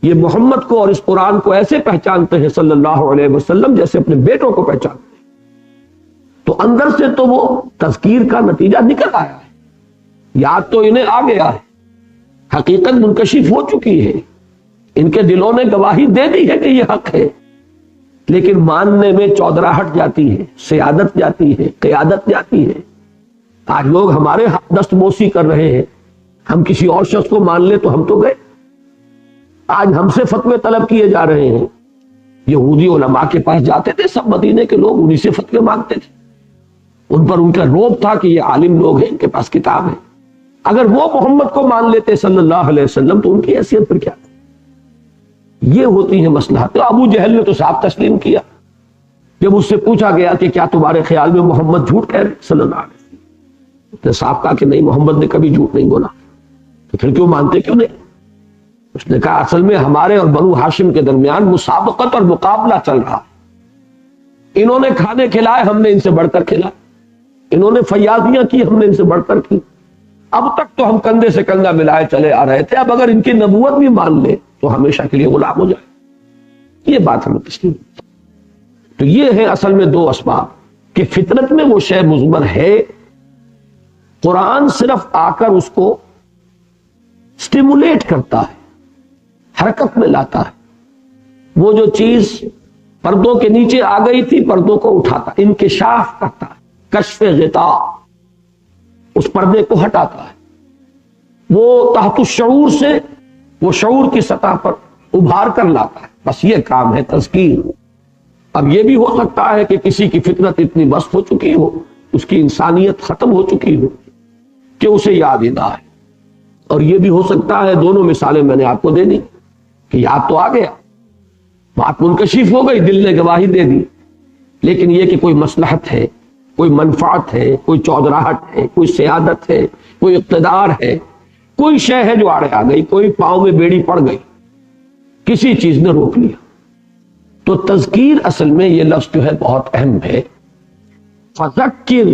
یہ محمد کو اور اس قرآن کو ایسے پہچانتے ہیں صلی اللہ علیہ وسلم جیسے اپنے بیٹوں کو پہچانتے ہیں. تو اندر سے تو وہ تذکیر کا نتیجہ نکل آیا ہے، یاد تو انہیں آ گیا ہے، حقیقت منکشف ہو چکی ہے، ان کے دلوں نے گواہی دے دی ہے کہ یہ حق ہے. لیکن ماننے میں چودراہٹ جاتی ہے، سیادت جاتی ہے، قیادت جاتی ہے. آج لوگ ہمارے دست بوسی کر رہے ہیں. ہم کسی اور شخص کو مان لے تو ہم تو گئے. آج ہم سے فتوے طلب کیے جا رہے ہیں. یہودی علماء کے پاس جاتے تھے سب مدینے کے لوگ، انہی سے فتوے مانگتے تھے، ان پر ان کا روب تھا کہ یہ عالم لوگ ہیں، ان کے پاس کتاب ہے۔ اگر وہ محمد کو مان لیتے صلی اللہ علیہ وسلم تو ان کی حیثیت پر کیا تھی؟ یہ ہوتی ہیں مصلحت۔ تو ابو جہل نے تو صاحب تسلیم کیا جب اس سے پوچھا گیا کہ کیا تمہارے خیال میں محمد جھوٹ کہہ رہے صلی اللہ علیہ وسلم؟ اس نے صاحب کہا کہ نہیں، محمد نے کبھی جھوٹ نہیں بولا۔ تو پھر کیوں مانتے کیوں نہیں؟ اس نے کہا اصل میں ہمارے اور بنو ہاشم کے درمیان مسابقت اور مقابلہ چل رہا، انہوں نے کھانے کھلائے، ہم نے ان سے بڑھ کر کھلائے، انہوں نے فیاضیاں کی، ہم نے ان سے بڑھ کر کی، اب تک تو ہم کندھے سے کندھا ملائے چلے آ رہے تھے، اب اگر ان کی نبوت بھی مان لے تو ہمیشہ کے لیے غلام ہو جائے۔ یہ بات ہمیں تسلیم۔ تو یہ ہے اصل میں دو اسباب کہ فطرت میں وہ شے مضمر ہے، قرآن صرف آ کر اس کو سٹیمولیٹ کرتا ہے، حرکت میں لاتا ہے۔ وہ جو چیز پردوں کے نیچے آ گئی تھی پردوں کو اٹھاتا، انکشاف کرتا ہے، کشف غطاء، اس پردے کو ہٹاتا ہے، وہ تحت الشعور سے وہ شعور کی سطح پر ابھار کر لاتا ہے۔ بس یہ کام ہے تذکیر۔ اب یہ بھی ہو سکتا ہے کہ کسی کی فطرت اتنی بست ہو چکی ہو، اس کی انسانیت ختم ہو چکی ہو کہ اسے یاد ہی نہ آئے، اور یہ بھی ہو سکتا ہے، دونوں مثالیں میں نے آپ کو دے دی کہ یاد تو آ گیا، بات منکشف ہو گئی، دل نے گواہی دے دی، لیکن یہ کہ کوئی مصلحت ہے، کوئی منفعت ہے، کوئی چودراہٹ ہے، کوئی سیادت ہے، کوئی اقتدار ہے، کوئی شے ہے جو آڑے آ گئی، کوئی پاؤں میں بیڑی پڑ گئی، کسی چیز نے روک لیا۔ تو تذکیر اصل میں یہ لفظ جو ہے بہت اہم ہے۔ فذکر،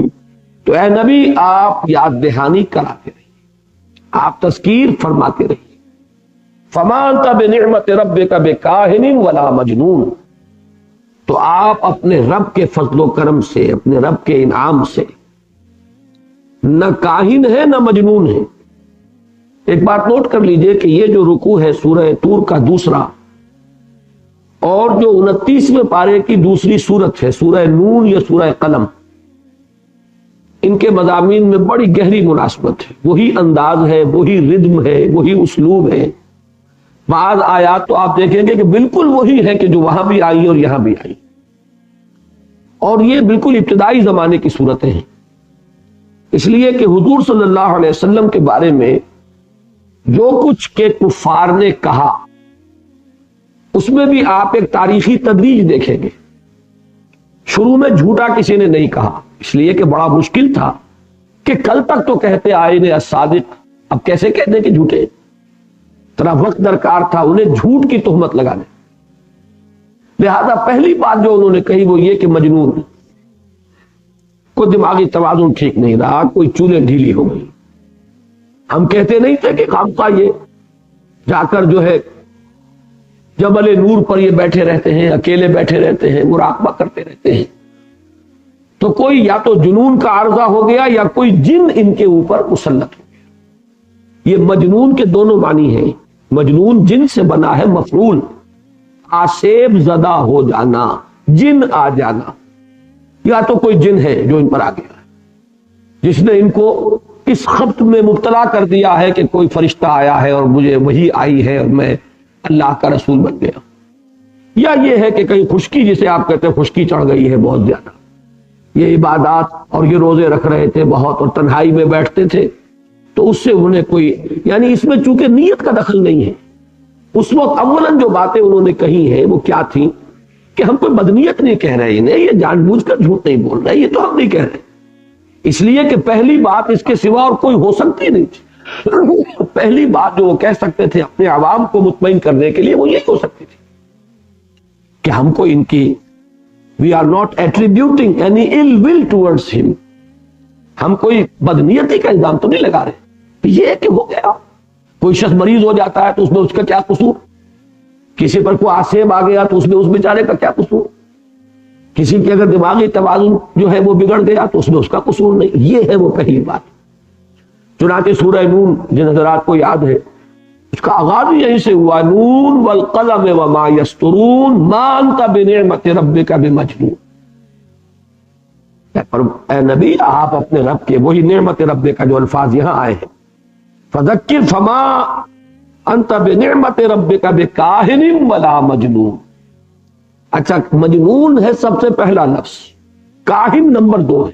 تو اے نبی آپ یاد دہانی کراتے رہیے، آپ تذکیر فرماتے رہیے۔ فما انت بنعمت ربک بکاہن ولا مجنون، تو آپ اپنے رب کے فضل و کرم سے، اپنے رب کے انعام سے نہ کاہن ہے نہ مجنون ہے۔ ایک بات نوٹ کر لیجئے کہ یہ جو رکوع ہے سورہ طور کا دوسرا، اور جو 29ویں پارے کی دوسری سورت ہے سورہ نون یا سورہ قلم، ان کے مضامین میں بڑی گہری مناسبت ہے، وہی انداز ہے، وہی ردم ہے، وہی اسلوب ہے۔ بعض آیات تو آپ دیکھیں گے کہ بالکل وہی ہے کہ جو وہاں بھی آئی اور یہاں بھی آئی، اور یہ بالکل ابتدائی زمانے کی صورتیں ہیں، اس لیے کہ حضور صلی اللہ علیہ وسلم کے بارے میں جو کچھ کہ کفار نے کہا اس میں بھی آپ ایک تاریخی تدریج دیکھیں گے۔ شروع میں جھوٹا کسی نے نہیں کہا، اس لیے کہ بڑا مشکل تھا کہ کل تک تو کہتے آئے نے الصادق، اب کیسے کہتے کہ جھوٹے؟ ذرا وقت درکار تھا انہیں جھوٹ کی تہمت لگانے، لہذا پہلی بات جو انہوں نے کہی وہ یہ کہ مجنون، کوئی دماغی توازن ٹھیک نہیں رہا، کوئی چولے ڈھیلی ہو گئی۔ ہم کہتے نہیں تھے کہ خامخواہ یہ جا کر جو ہے جبل نور پر یہ بیٹھے رہتے ہیں، اکیلے بیٹھے رہتے ہیں، مراقبہ کرتے رہتے ہیں، تو کوئی یا تو جنون کا عارضہ ہو گیا یا کوئی جن ان کے اوپر مسلط ہو گیا۔ یہ مجنون کے دونوں معنی ہیں، مجنون جن سے بنا ہے مفعول، آسیب زدہ ہو جانا، جن آ جانا، یا تو کوئی جن ہے جو ان پر آ گیا ہے جس نے ان کو اس خبط میں مبتلا کر دیا ہے کہ کوئی فرشتہ آیا ہے اور مجھے وہی آئی ہے اور میں اللہ کا رسول بن گیا، یا یہ ہے کہ کہیں خشکی، جسے آپ کہتے ہیں خشکی چڑھ گئی ہے بہت زیادہ، یہ عبادات اور یہ روزے رکھ رہے تھے بہت اور تنہائی میں بیٹھتے تھے، تو اس سے انہیں کوئی، یعنی اس میں چونکہ نیت کا دخل نہیں ہے، اس وقت اولاً جو باتیں انہوں نے کہی ہیں وہ کیا تھیں کہ ہم کوئی بدنیت نہیں کہہ رہے انہیں، یہ جان بوجھ کر جھوٹ نہیں بول رہے، یہ تو ہم نہیں کہہ رہے، اس لیے کہ پہلی بات اس کے سوا اور کوئی ہو سکتی نہیں تھی۔ پہلی بات جو وہ کہہ سکتے تھے اپنے عوام کو مطمئن کرنے کے لیے وہ یہی ہو سکتی تھی کہ ہم کو ان کی we are not attributing any ill will towards him، ہم کوئی بدنیتی کا الزام تو نہیں لگا رہے، یہ کہ ہو گیا، کوئی شخص مریض ہو جاتا ہے تو اس میں اس کا کیا قصور، کسی پر کوئی آسیب آ گیا تو اس میں اس بیچارے کا کیا قصور، کسی کے اگر دماغی توازن جو ہے وہ بگڑ گیا تو اس میں اس کا قصور نہیں، یہ ہے وہ پہلی بات۔ چنانچہ سورہ نون جن حضرات کو یاد ہے اس کا آغاز یہیں سے ہوا، نون والقلم وما یسطرون ما انت بنعمت ربک بمجنون۔ اے نبی آپ اپنے رب کے، وہی نعمت رب کا جو الفاظ یہاں آئے ہیں، فذکر فما انت بنعمت ربک بکاہن ولا مجنون، اچھا مجنون ہے سب سے پہلا لفظ، کاہن نمبر 2 ہے.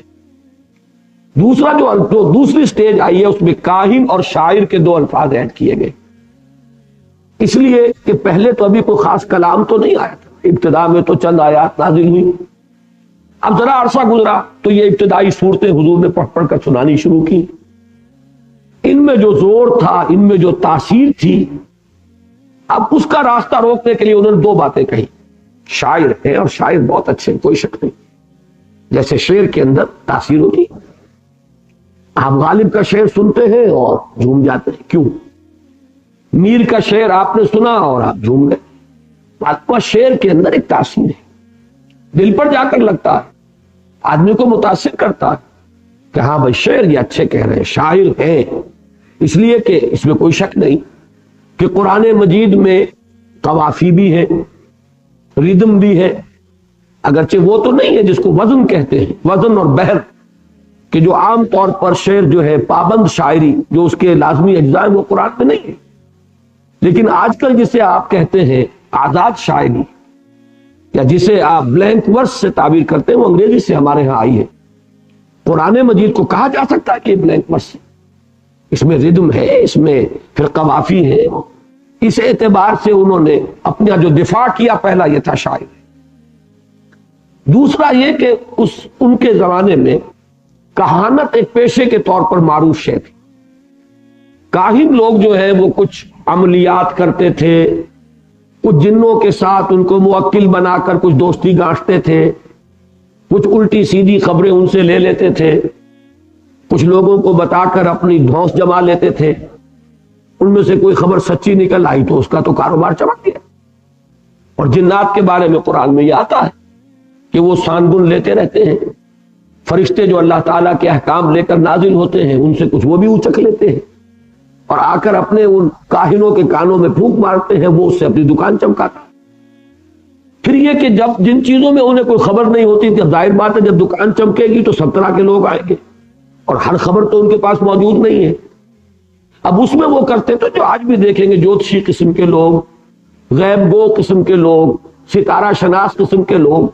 دوسرا جو دوسری سٹیج آئی ہے اس میں کاہن اور شاعر کے 2 الفاظ ایڈ کیے گئے، اس لیے کہ پہلے تو ابھی کوئی خاص کلام تو نہیں آیا تھا، ابتدا میں تو چند آیات نازل ہوئی. اب ذرا عرصہ گزرا تو یہ ابتدائی صورتیں حضور نے پڑھ پڑھ کر سنانی شروع کی. ان میں جو زور تھا، ان میں جو تاثیر تھی، اب اس کا راستہ روکنے کے لیے انہوں نے 2 باتیں کہی. شاعر ہے اور شاعر بہت اچھے، کوئی شک نہیں. جیسے شعر کے اندر تاثیر ہوتی، آپ غالب کا شعر سنتے ہیں اور جھوم جاتے ہیں، کیوں؟ میر کا شعر آپ نے سنا اور آپ جھوم گئے. آپ کا شعر کے اندر ایک تاثیر ہے، دل پر جا کر لگتا ہے، آدمی کو متاثر کرتا ہے کہ ہاں بھائی شعر یہ اچھے کہہ رہے ہیں، شاعر ہے. اس لیے کہ اس میں کوئی شک نہیں کہ قرآن مجید میں قوافی بھی ہے، ردم بھی ہے، اگرچہ وہ تو نہیں ہے جس کو وزن کہتے ہیں، وزن اور بحر، کہ جو عام طور پر شعر جو ہے پابند شاعری جو اس کے لازمی اجزاء وہ قرآن میں نہیں ہے. لیکن آج کل جسے آپ کہتے ہیں آزاد شاعری یا جسے آپ بلینک ورس سے تعبیر کرتے ہیں، وہ انگریزی سے ہمارے ہاں آئی ہے. قرآن مجید کو کہا جا سکتا ہے کہ یہ بلینک ورس ہے، اس میں ردم ہے، اس میں پھر قوافی ہے. اس اعتبار سے انہوں نے اپنا جو دفاع کیا پہلا یہ تھا شاعر. دوسرا یہ کہ ان کے زمانے میں کہانت ایک پیشے کے طور پر معروف شے تھی. کاہن لوگ جو ہے وہ کچھ عملیات کرتے تھے، کچھ جنوں کے ساتھ ان کو موکل بنا کر کچھ دوستی گانٹتے تھے، کچھ الٹی سیدھی خبریں ان سے لے لیتے تھے، کچھ لوگوں کو بتا کر اپنی دھوس جما لیتے تھے. ان میں سے کوئی خبر سچی نکل آئی تو اس کا تو کاروبار چمک گیا. اور جنات کے بارے میں قرآن میں یہ آتا ہے کہ وہ سان گن لیتے رہتے ہیں. فرشتے جو اللہ تعالیٰ کے احکام لے کر نازل ہوتے ہیں ان سے کچھ وہ بھی اچک لیتے ہیں اور آ کر اپنے ان کاہنوں کے کانوں میں پھونک مارتے ہیں، وہ اس سے اپنی دکان چمکاتا. پھر یہ کہ جب جن چیزوں میں انہیں کوئی خبر نہیں ہوتی تھی، ظاہر بات ہے جب دکان چمکے گی تو سب طرح کے لوگ آئیں گے اور ہر خبر تو ان کے پاس موجود نہیں ہے. اب اس میں وہ کرتے تو جو آج بھی دیکھیں گے جوتشی قسم کے لوگ، غیب گو قسم کے لوگ، ستارہ شناس قسم کے لوگ،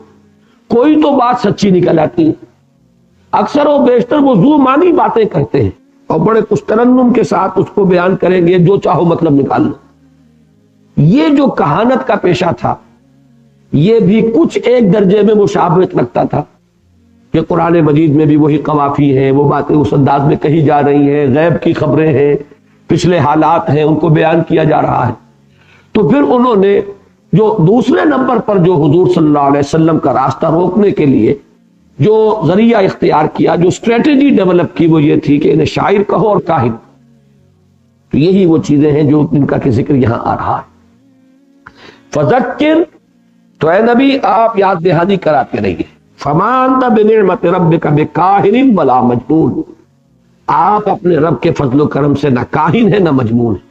کوئی تو بات سچی نکل آتی ہے. اکثر و بیشتر وہ ذو معنی باتیں کرتے ہیں اور بڑے کچھ ترنم کے ساتھ اس کو بیان کریں گے، جو چاہو مطلب نکال لو. یہ جو کہانت کا پیشہ تھا یہ بھی کچھ ایک درجے میں مشابہت رکھتا تھا کہ قرآن مجید میں بھی وہی قوافی ہیں، وہ باتیں اس انداز میں کہی جا رہی ہیں، غیب کی خبریں ہیں، پچھلے حالات ہیں، ان کو بیان کیا جا رہا ہے. تو پھر انہوں نے جو دوسرے نمبر پر جو حضور صلی اللہ علیہ وسلم کا راستہ روکنے کے لیے جو ذریعہ اختیار کیا، جو اسٹریٹجی ڈیولپ کی، وہ یہ تھی کہ انہیں شاعر کہو اور کاہن. تو یہی وہ چیزیں ہیں جو ان کا کہ ذکر یہاں آ رہا ہے. فذکر، تو اے نبی آپ یاد دہانی کراتے رہیے. فما انت بنعمت ربک بکاہن ولا مجنون، آپ اپنے رب کے فضل و کرم سے نہ کاہن ہے نہ مجنون ہے.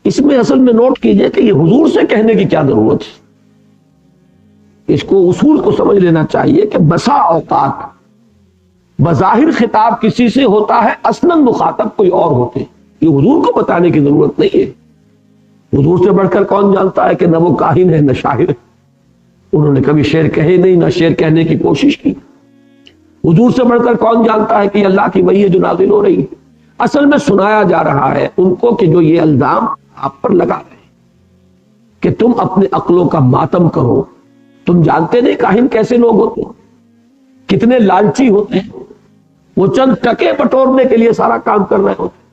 اس میں اصل میں نوٹ کیجئے کہ یہ حضور سے کہنے کی کیا ضرورت ہے. اس کو اصول کو سمجھ لینا چاہیے کہ بسا اوقات بظاہر خطاب کسی سے ہوتا ہے، اصلاً مخاطب کوئی اور ہوتے ہیں. یہ حضور کو بتانے کی ضرورت نہیں ہے. حضور سے بڑھ کر کون جانتا ہے کہ نہ وہ کاہن ہے نہ شاعر ہے. انہوں نے کبھی شعر کہے نہیں، نہ شعر کہنے کی کوشش کی. حضور سے بڑھ کر کون جانتا ہے کہ یہ اللہ کی وحی ہے جو نازل ہو رہی ہے. اصل میں سنایا جا رہا ہے ان کو کہ جو یہ الزام آپ پر لگا رہے ہیں کہ تم اپنے عقلوں کا ماتم کرو. تم جانتے نہیں کاہن کیسے لوگ ہوتے ہیں، کتنے لالچی ہوتے ہیں. وہ چند ٹکے بٹورنے کے لیے سارا کام کر رہے ہوتے ہیں.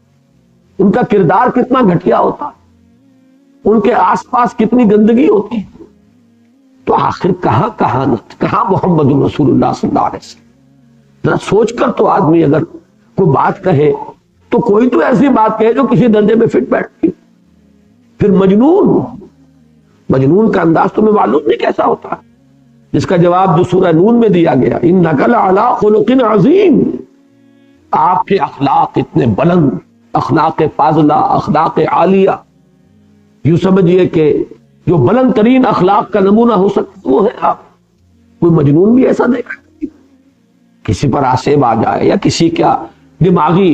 ان کا کردار کتنا گھٹیا ہوتا ہے، ان کے آس پاس کتنی گندگی ہوتی ہے. تو آخر کہاں کہانت، کہاں محمد رسول اللہ صلی اللہ علیہ وسلم. ذرا سوچ کر تو آدمی اگر کوئی بات کہے تو کوئی تو ایسی بات کہے جو کسی درجے میں فٹ بیٹھتی. پھر مجنون کا انداز تمہیں معلوم نہیں کیسا ہوتا ہے، جس کا جواب جو سورہ نون میں دیا گیا، انک لعلی خلق عظیم، آپ کے اخلاق اتنے بلند، اخلاق فاضلہ، اخلاق عالیہ. یوں سمجھیے کہ جو بلند ترین اخلاق کا نمونہ ہو سکتا وہ ہے آپ. کوئی مجنون بھی ایسا دیکھا، کسی پر آسیب آ جائے یا کسی کا دماغی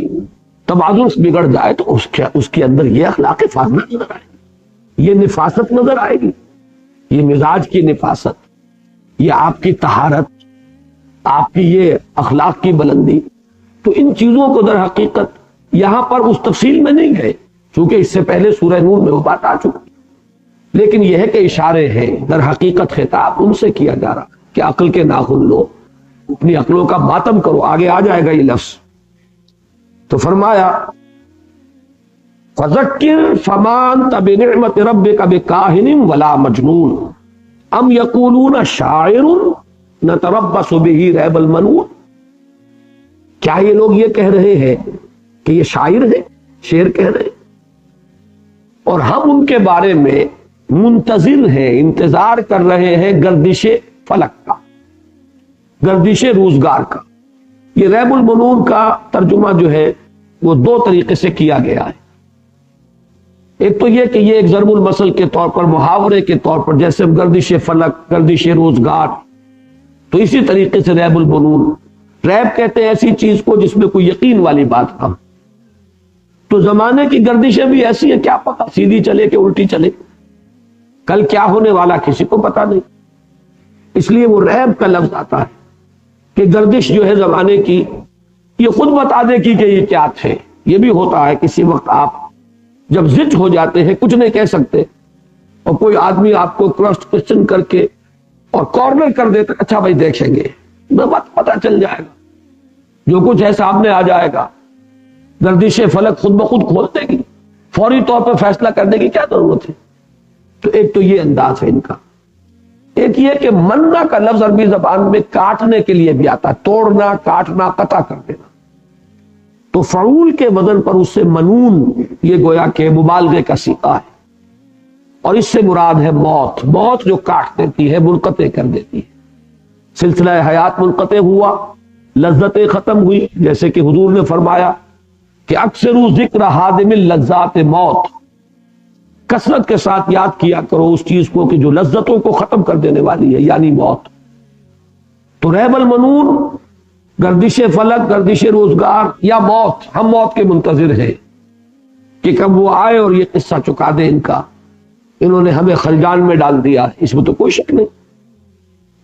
توازن بگڑ جائے تو اس کے اندر یہ اخلاق فاضلہ نظر آئے گی، یہ نفاست نظر آئے گی، یہ مزاج کی نفاست. یہ آپ کی طہارت، آپ کی یہ اخلاق کی بلندی، تو ان چیزوں کو در حقیقت یہاں پر اس تفصیل میں نہیں گئے، چونکہ اس سے پہلے سورہ نور میں وہ بات آ چکی، لیکن یہ ہے کہ اشارے ہیں، در حقیقت خطاب ان سے کیا جا رہا کہ عقل کے ناخن لو، اپنی عقلوں کا ماتم کرو، آگے آ جائے گا یہ لفظ۔ تو فرمایا فَذَكِّرْ فَمَا أَنْتَ بِنِعْمَةِ رَبِّكَ بِكَاهِنٍ وَلَا مَجْنُونٍ أَمْ يَقُولُونَ شَاعِرٌ نَتَرَبَّصُ بِهِ رَيْبَ الْمَنُونِ، کیا یہ لوگ یہ کہہ رہے ہیں کہ یہ شاعر ہے، شعر کہہ رہے ہیں، اور ہم ان کے بارے میں منتظر ہیں، انتظار کر رہے ہیں گردش فلک کا، گردش روزگار کا۔ یہ ریب المنون کا ترجمہ جو ہے وہ دو طریقے سے کیا گیا ہے۔ ایک تو یہ کہ یہ ایک ضرب المثل کے طور پر، محاورے کے طور پر، جیسے گردش فلک، گردش روزگار، تو اسی طریقے سے ریب المنون، ریب کہتے ہیں ایسی چیز کو جس میں کوئی یقین والی بات ہم، تو زمانے کی گردشیں بھی ایسی ہیں، کیا پتا سیدھی چلے کہ الٹی چلے، کل کیا ہونے والا کسی کو پتا نہیں، اس لیے وہ ریب کا لفظ آتا ہے کہ گردش جو ہے زمانے کی، یہ خود بتا دے کہ یہ کیا تھے۔ یہ بھی ہوتا ہے کسی وقت آپ جب زج ہو جاتے ہیں، کچھ نہیں کہہ سکتے، اور کوئی آدمی آپ کو کراس کوسچن کر کے اور کارنر کر دیتا، اچھا بھائی دیکھیں گے، بات پتا چل جائے گا، جو کچھ ہے سامنے آ جائے گا، گردش فلک خود بخود کھول دے گی، فوری طور پہ فیصلہ کرنے کی کیا ضرورت ہے۔ تو ایک تو یہ انداز ہے ان کا، ایک یہ کہ مننا کا لفظ عربی زبان میں کاٹنے کے لیے بھی آتا ہے، توڑنا، کاٹنا، قطع کر دینا، تو فعول کے وزن پر اس سے منون، یہ گویا کہ مبالغے کا صیغہ ہے، اور اس سے مراد ہے موت، موت جو کاٹ دیتی ہے، منقطع کر دیتی ہے، سلسلہ حیات منقطع ہوا، لذتیں ختم ہوئی، جیسے کہ حضور نے فرمایا کہ اکثر ذکر حادم اللذات موت، کثرت کے ساتھ یاد کیا کرو اس چیز کو کہ جو لذتوں کو ختم کر دینے والی ہے، یعنی موت۔ تو ریب المنون، گردش فلک، گردش روزگار یا موت، ہم موت کے منتظر ہیں کہ کب وہ آئے اور یہ قصہ چکا دے ان کا، انہوں نے ہمیں خلجان میں ڈال دیا، اس میں تو کوئی شک نہیں،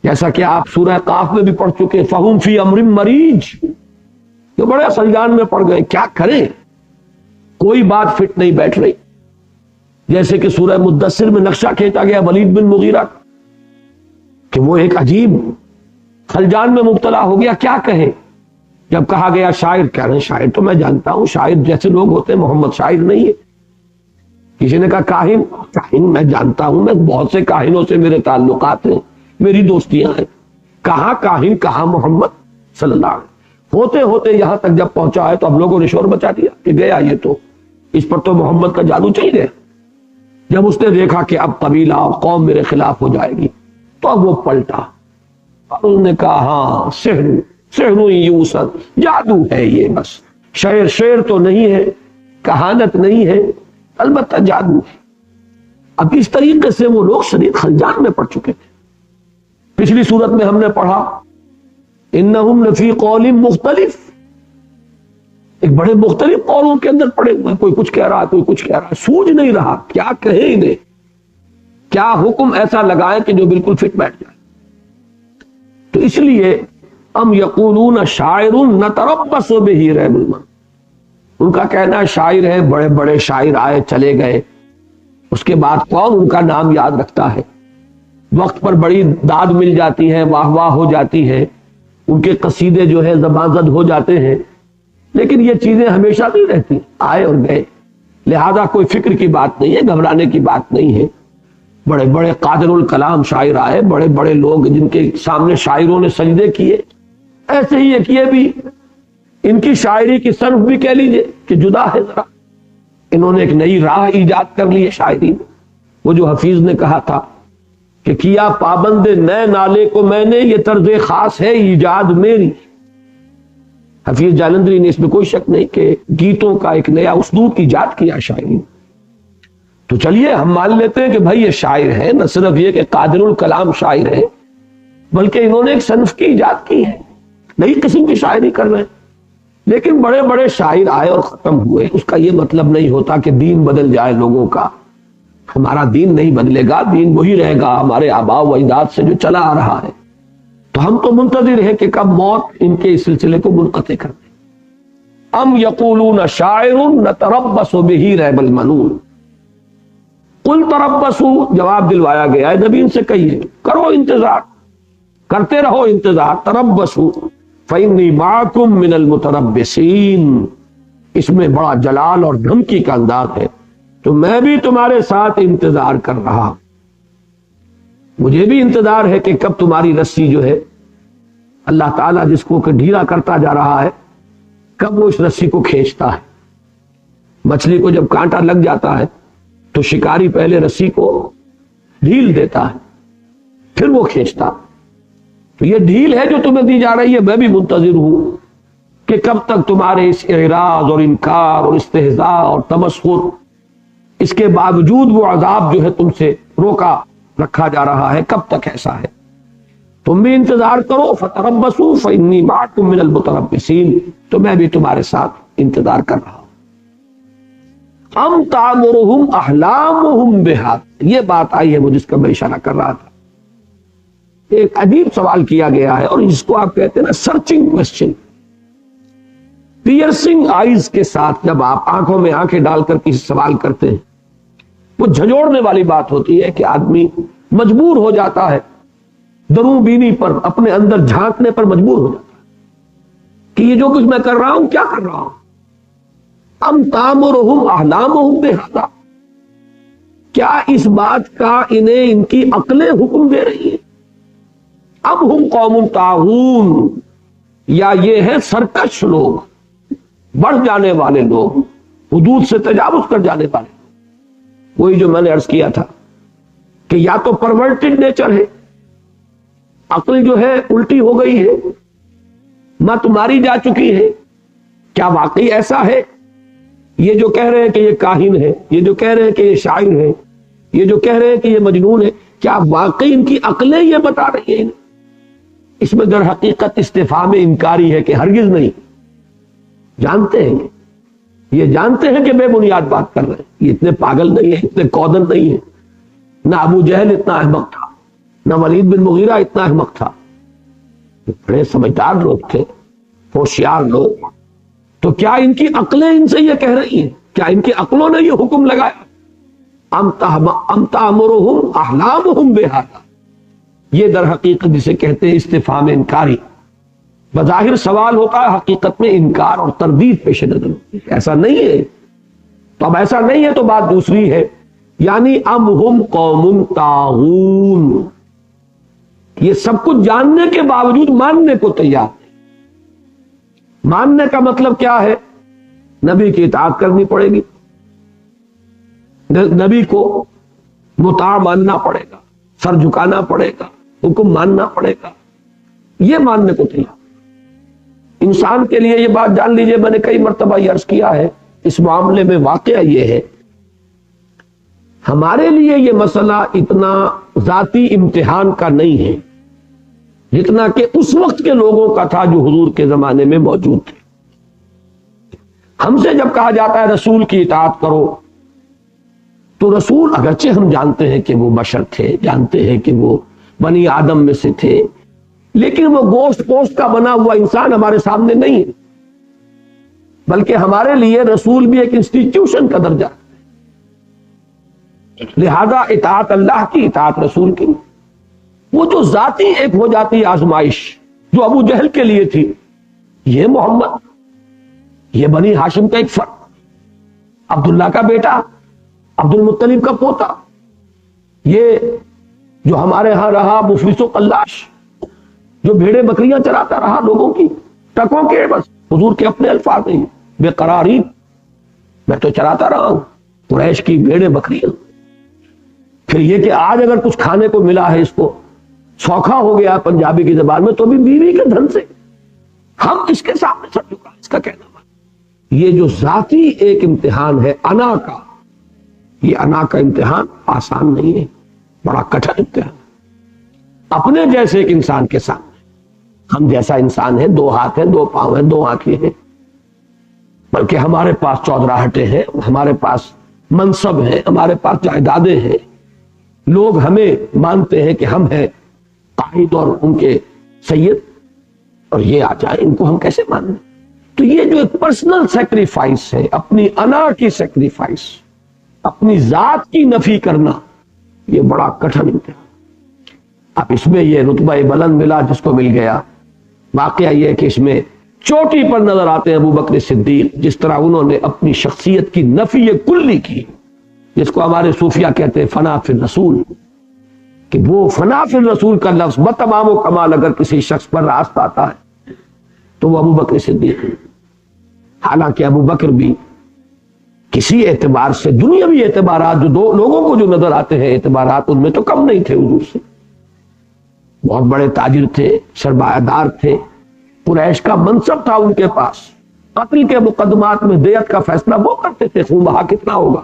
جیسا کہ آپ سورہ قاف میں بھی پڑھ چکے، فہم فی امر مریج، تو بڑے خلجان میں پڑ گئے، کیا کریں، کوئی بات فٹ نہیں بیٹھ رہی، جیسے کہ سورہ مدثر میں نقشہ کھینچا گیا ولید بن مغیرہ کہ وہ ایک عجیب خلجان میں مبتلا ہو گیا، کیا کہے، جب کہا گیا شاعر، کہہ رہے شاعر تو میں جانتا ہوں، شاعر جیسے لوگ ہوتے ہیں، محمد شاعر نہیں ہے۔ کسی نے کہا کاہن، کاہن میں جانتا ہوں، میں بہت سے کاہنوں سے میرے تعلقات ہیں، میری دوستیاں ہیں، کہاں کاہن کہاں محمد صلی اللہ علیہ وسلم۔ ہوتے ہوتے یہاں تک جب پہنچا ہے تو اب لوگوں نے شور مچا دیا کہ گیا یہ تو، اس پر تو محمد کا جادو چل گیا۔ جب اس نے دیکھا کہ اب قبیلہ اور قوم میرے خلاف ہو جائے گی تو اب وہ پلٹا، اور انہوں نے کہا ہاں سحر یوسف، جادو ہے یہ، بس شعر تو نہیں ہے، کہانت نہیں ہے، البتہ جادو ہے۔ اب اس طریقے سے وہ لوگ شدید خلجان میں پڑ چکے تھے۔ پچھلی صورت میں ہم نے پڑھا انہم لفی قول مختلف، ایک بڑے مختلف قولوں کے اندر پڑے ہوئے، کوئی کچھ کہہ رہا، کوئی کچھ کہہ رہا، سوجھ نہیں رہا کیا کہے انہیں، کیا حکم ایسا لگائے کہ جو بالکل فٹ بیٹھ جائے۔ تو اس لیے ام یقولون شاعر نتربص بہ ریب المنون، ان کا کہنا ہے شاعر ہے، بڑے بڑے شاعر آئے چلے گئے، اس کے بعد کون ان کا نام یاد رکھتا ہے، وقت پر بڑی داد مل جاتی ہے، واہ واہ ہو جاتی ہے، ان کے قصیدے جو ہے زباں زد ہو جاتے ہیں، لیکن یہ چیزیں ہمیشہ نہیں رہتی، آئے اور گئے، لہذا کوئی فکر کی بات نہیں ہے، گھبرانے کی بات نہیں ہے۔ بڑے بڑے قادر الکلام شاعر آئے، بڑے بڑے لوگ جن کے سامنے شاعروں نے سجدے کیے، ایسے ہی ایک یہ بھی ان کی شاعری کی صنف بھی کہہ لیجئے کہ جدا ہے ذرا، انہوں نے ایک نئی راہ ایجاد کر لی ہے شاعری میں۔ وہ جو حفیظ نے کہا تھا کہ کیا پابند نئے نالے کو میں نے، یہ طرز خاص ہے ایجاد میری، حفیظ جالندری نے اس میں کوئی شک نہیں کہ گیتوں کا ایک نیا اسلوب ایجاد کیا شاعری۔ تو چلیے ہم مان لیتے ہیں کہ بھائی یہ شاعر ہے، نہ صرف یہ کہ قادر الکلام شاعر ہے، بلکہ انہوں نے ایک صنف کی ایجاد کی ہے، نئی قسم کی شاعری کر رہے ہیں۔ لیکن بڑے بڑے شاعر آئے اور ختم ہوئے، اس کا یہ مطلب نہیں ہوتا کہ دین بدل جائے لوگوں کا، ہمارا دین نہیں بدلے گا، دین وہی رہے گا ہمارے آباء و اجداد سے جو چلا آ رہا ہے۔ تو ہم تو منتظر ہیں کہ کب موت ان کے اس سلسلے کو منقطع کر دے۔ ام یقولون شاعر نتربص بہ ریب المنون، قل تربصوا، جواب دلوایا گیا ہے نبی ان سے کہیے کرو انتظار، کرتے رہو انتظار، تربصوا فإنی معکم من المتربصین، اس میں بڑا جلال اور دھمکی کا انداز ہے، تو میں بھی تمہارے ساتھ انتظار کر رہا، مجھے بھی انتظار ہے کہ کب تمہاری رسی جو ہے اللہ تعالیٰ جس کو کہ ڈھیلا کرتا جا رہا ہے، کب وہ اس رسی کو کھینچتا ہے۔ مچھلی کو جب کانٹا لگ جاتا ہے تو شکاری پہلے رسی کو ڈھیل دیتا ہے، پھر وہ کھینچتا، تو یہ ڈھیل ہے جو تمہیں دی جا رہی ہے، میں بھی منتظر ہوں کہ کب تک تمہارے اس اعراض اور انکار اور استہزاء اور تمسخر، اس کے باوجود وہ عذاب جو ہے تم سے روکا رکھا جا رہا ہے، کب تک ایسا ہے؟ تم بھی انتظار کرو، فتربصوا فإنی معکم من المتربصین، تو میں بھی تمہارے ساتھ انتظار کر رہا ہوں۔ ام تعمرہم احلامہم بہذا، یہ بات آئی ہے وہ جس کا میں اشارہ کر رہا تھا، ایک عجیب سوال کیا گیا ہے، اور جس کو آپ کہتے ہیں نا سرچنگ کوسچن، پیئرسنگ آئیز کے ساتھ جب آپ آنکھوں میں آنکھیں ڈال کر کسی سوال کرتے ہیں، وہ جھنجھوڑنے والی بات ہوتی ہے کہ آدمی مجبور ہو جاتا ہے دروں بینی پر، اپنے اندر جھانکنے پر مجبور ہو جاتا ہے کہ یہ جو کچھ میں کر رہا ہوں کیا کر رہا ہوں۔ ام تعمرہم احلامہم بہذا، کیا اس بات کا انہیں ان کی عقلیں حکم دے رہی ہیں؟ اب ہم قوم طاغون، یا یہ ہے سرکش لوگ، بڑھ جانے والے لوگ، حدود سے تجاوز کر جانے والے لوگ۔ وہی جو میں نے عرض کیا تھا کہ یا تو پرورٹڈ نیچر ہے، عقل جو ہے الٹی ہو گئی ہے، مت ماری جا چکی ہے۔ کیا واقعی ایسا ہے؟ یہ جو کہہ رہے ہیں کہ یہ کاہن ہے، یہ جو کہہ رہے ہیں کہ یہ شاعر ہے، یہ جو کہہ رہے ہیں کہ یہ مجنون ہے، کیا واقعی ان کی عقلیں یہ بتا رہی ہیں؟ اس میں در حقیقت استفہام انکاری ہے کہ ہرگز نہیں، جانتے ہیں یہ جانتے ہیں کہ بے بنیاد بات کر رہے ہیں، یہ اتنے پاگل نہیں ہیں، اتنے کودن نہیں ہیں، نہ ابو جہل اتنا احمق تھا، نہ ولید بن مغیرہ اتنا احمق تھا، بڑے سمجھدار لوگ تھے، ہوشیار لوگ۔ تو کیا ان کی عقلیں ان سے یہ کہہ رہی ہیں؟ کیا ان کی عقلوں نے یہ حکم لگایا؟ ام تعمرہم احلامہم بہذا، یہ در حقیقت جسے کہتے ہیں استفہام انکاری، بظاہر سوال ہوتا ہے، حقیقت میں انکار اور تردید پیش نظر ہوتی ہے، ایسا نہیں ہے۔ تو اب ایسا نہیں ہے تو بات دوسری ہے، یعنی ام ہم قوم طاغون، یہ سب کچھ جاننے کے باوجود ماننے کو تیار نہیں۔ ماننے کا مطلب کیا ہے؟ نبی کی اطاعت کرنی پڑے گی، نبی کو مطاع ماننا پڑے گا، سر جھکانا پڑے گا، حکم ماننا پڑے گا، یہ ماننے کو تیار۔ انسان کے لیے یہ بات جان لیجئے، میں نے کئی مرتبہ یہ عرض کیا ہے، اس معاملے میں واقعہ یہ ہے، ہمارے لیے یہ مسئلہ اتنا ذاتی امتحان کا نہیں ہے جتنا کہ اس وقت کے لوگوں کا تھا جو حضور کے زمانے میں موجود تھے۔ ہم سے جب کہا جاتا ہے رسول کی اطاعت کرو، تو رسول اگرچہ ہم جانتے ہیں کہ وہ بشر تھے، جانتے ہیں کہ وہ بنی آدم میں سے تھے، لیکن وہ گوشت پوشت کا بنا ہوا انسان ہمارے سامنے نہیں ہے، بلکہ ہمارے لیے رسول بھی ایک انسٹیٹیوشن کا درجہ ہے۔ لہذا اطاعت اللہ کی، اطاعت رسول کی، وہ جو ذاتی ایک ہو جاتی آزمائش جو ابو جہل کے لیے تھی، یہ محمد، یہ بنی ہاشم کا ایک فرد، عبداللہ کا بیٹا، عبد المطلب کا پوتا، یہ جو ہمارے ہاں رہا مفلس و قلاش، جو بھیڑے بکریاں چراتا رہا لوگوں کی ٹکوں کے، بس حضور کے اپنے الفاظ نہیں، بے قراری، میں تو چراتا رہا ہوں قریش کی بھیڑے بکریاں۔ پھر یہ کہ آج اگر کچھ کھانے کو ملا ہے، اس کو سوکھا ہو گیا پنجابی کی زبان میں، تو بھی بیوی کے دھن سے ہم اس کے سامنے سر جھکا، اس کا کہنا ہے یہ جو ذاتی ایک امتحان ہے انا کا، یہ انا کا امتحان آسان نہیں ہے، بڑا کٹھن امتحان۔ اپنے جیسے ایک انسان کے سامنے، ہم جیسا انسان ہے، 2 ہاتھ ہیں، 2 پاؤں ہیں، 2 آنکھیں ہیں، بلکہ ہمارے پاس چودراہٹیں ہیں، ہمارے پاس منصب ہیں، ہمارے پاس جائیدادیں ہیں، لوگ ہمیں مانتے ہیں کہ ہم ہیں قائد اور ان کے سید اور یہ آ جائے، ان کو ہم کیسے مانیں؟ تو یہ جو ایک پرسنل سیکریفائس ہے، اپنی انا کی سیکریفائس، اپنی ذات کی نفی کرنا، یہ بڑا کٹھن امتحان۔ اب اس میں یہ رتبہ بلند ملا جس کو مل گیا۔ واقعہ یہ کہ اس میں چوٹی پر نظر آتے ہیں ابو بکر صدیق، جس طرح انہوں نے اپنی شخصیت کی نفی کلی کی، جس کو ہمارے صوفیہ کہتے ہیں فنا فی الرسول، کہ وہ فنا فی الرسول کا لفظ بتمام و کمال اگر کسی شخص پر راست آتا ہے تو وہ ابو بکر صدیق ہے۔ حالانکہ ابو بکر بھی کسی اعتبار سے دنیاوی اعتبارات جو دو لوگوں کو جو نظر آتے ہیں اعتبارات، ان میں تو کم نہیں تھے حضور سے، بہت بڑے تاجر تھے، سرمایہ دار تھے، قریش کا منصب تھا ان کے پاس، قتل کے مقدمات میں دیت کا فیصلہ وہ کرتے تھے، خون بہا کتنا ہوگا،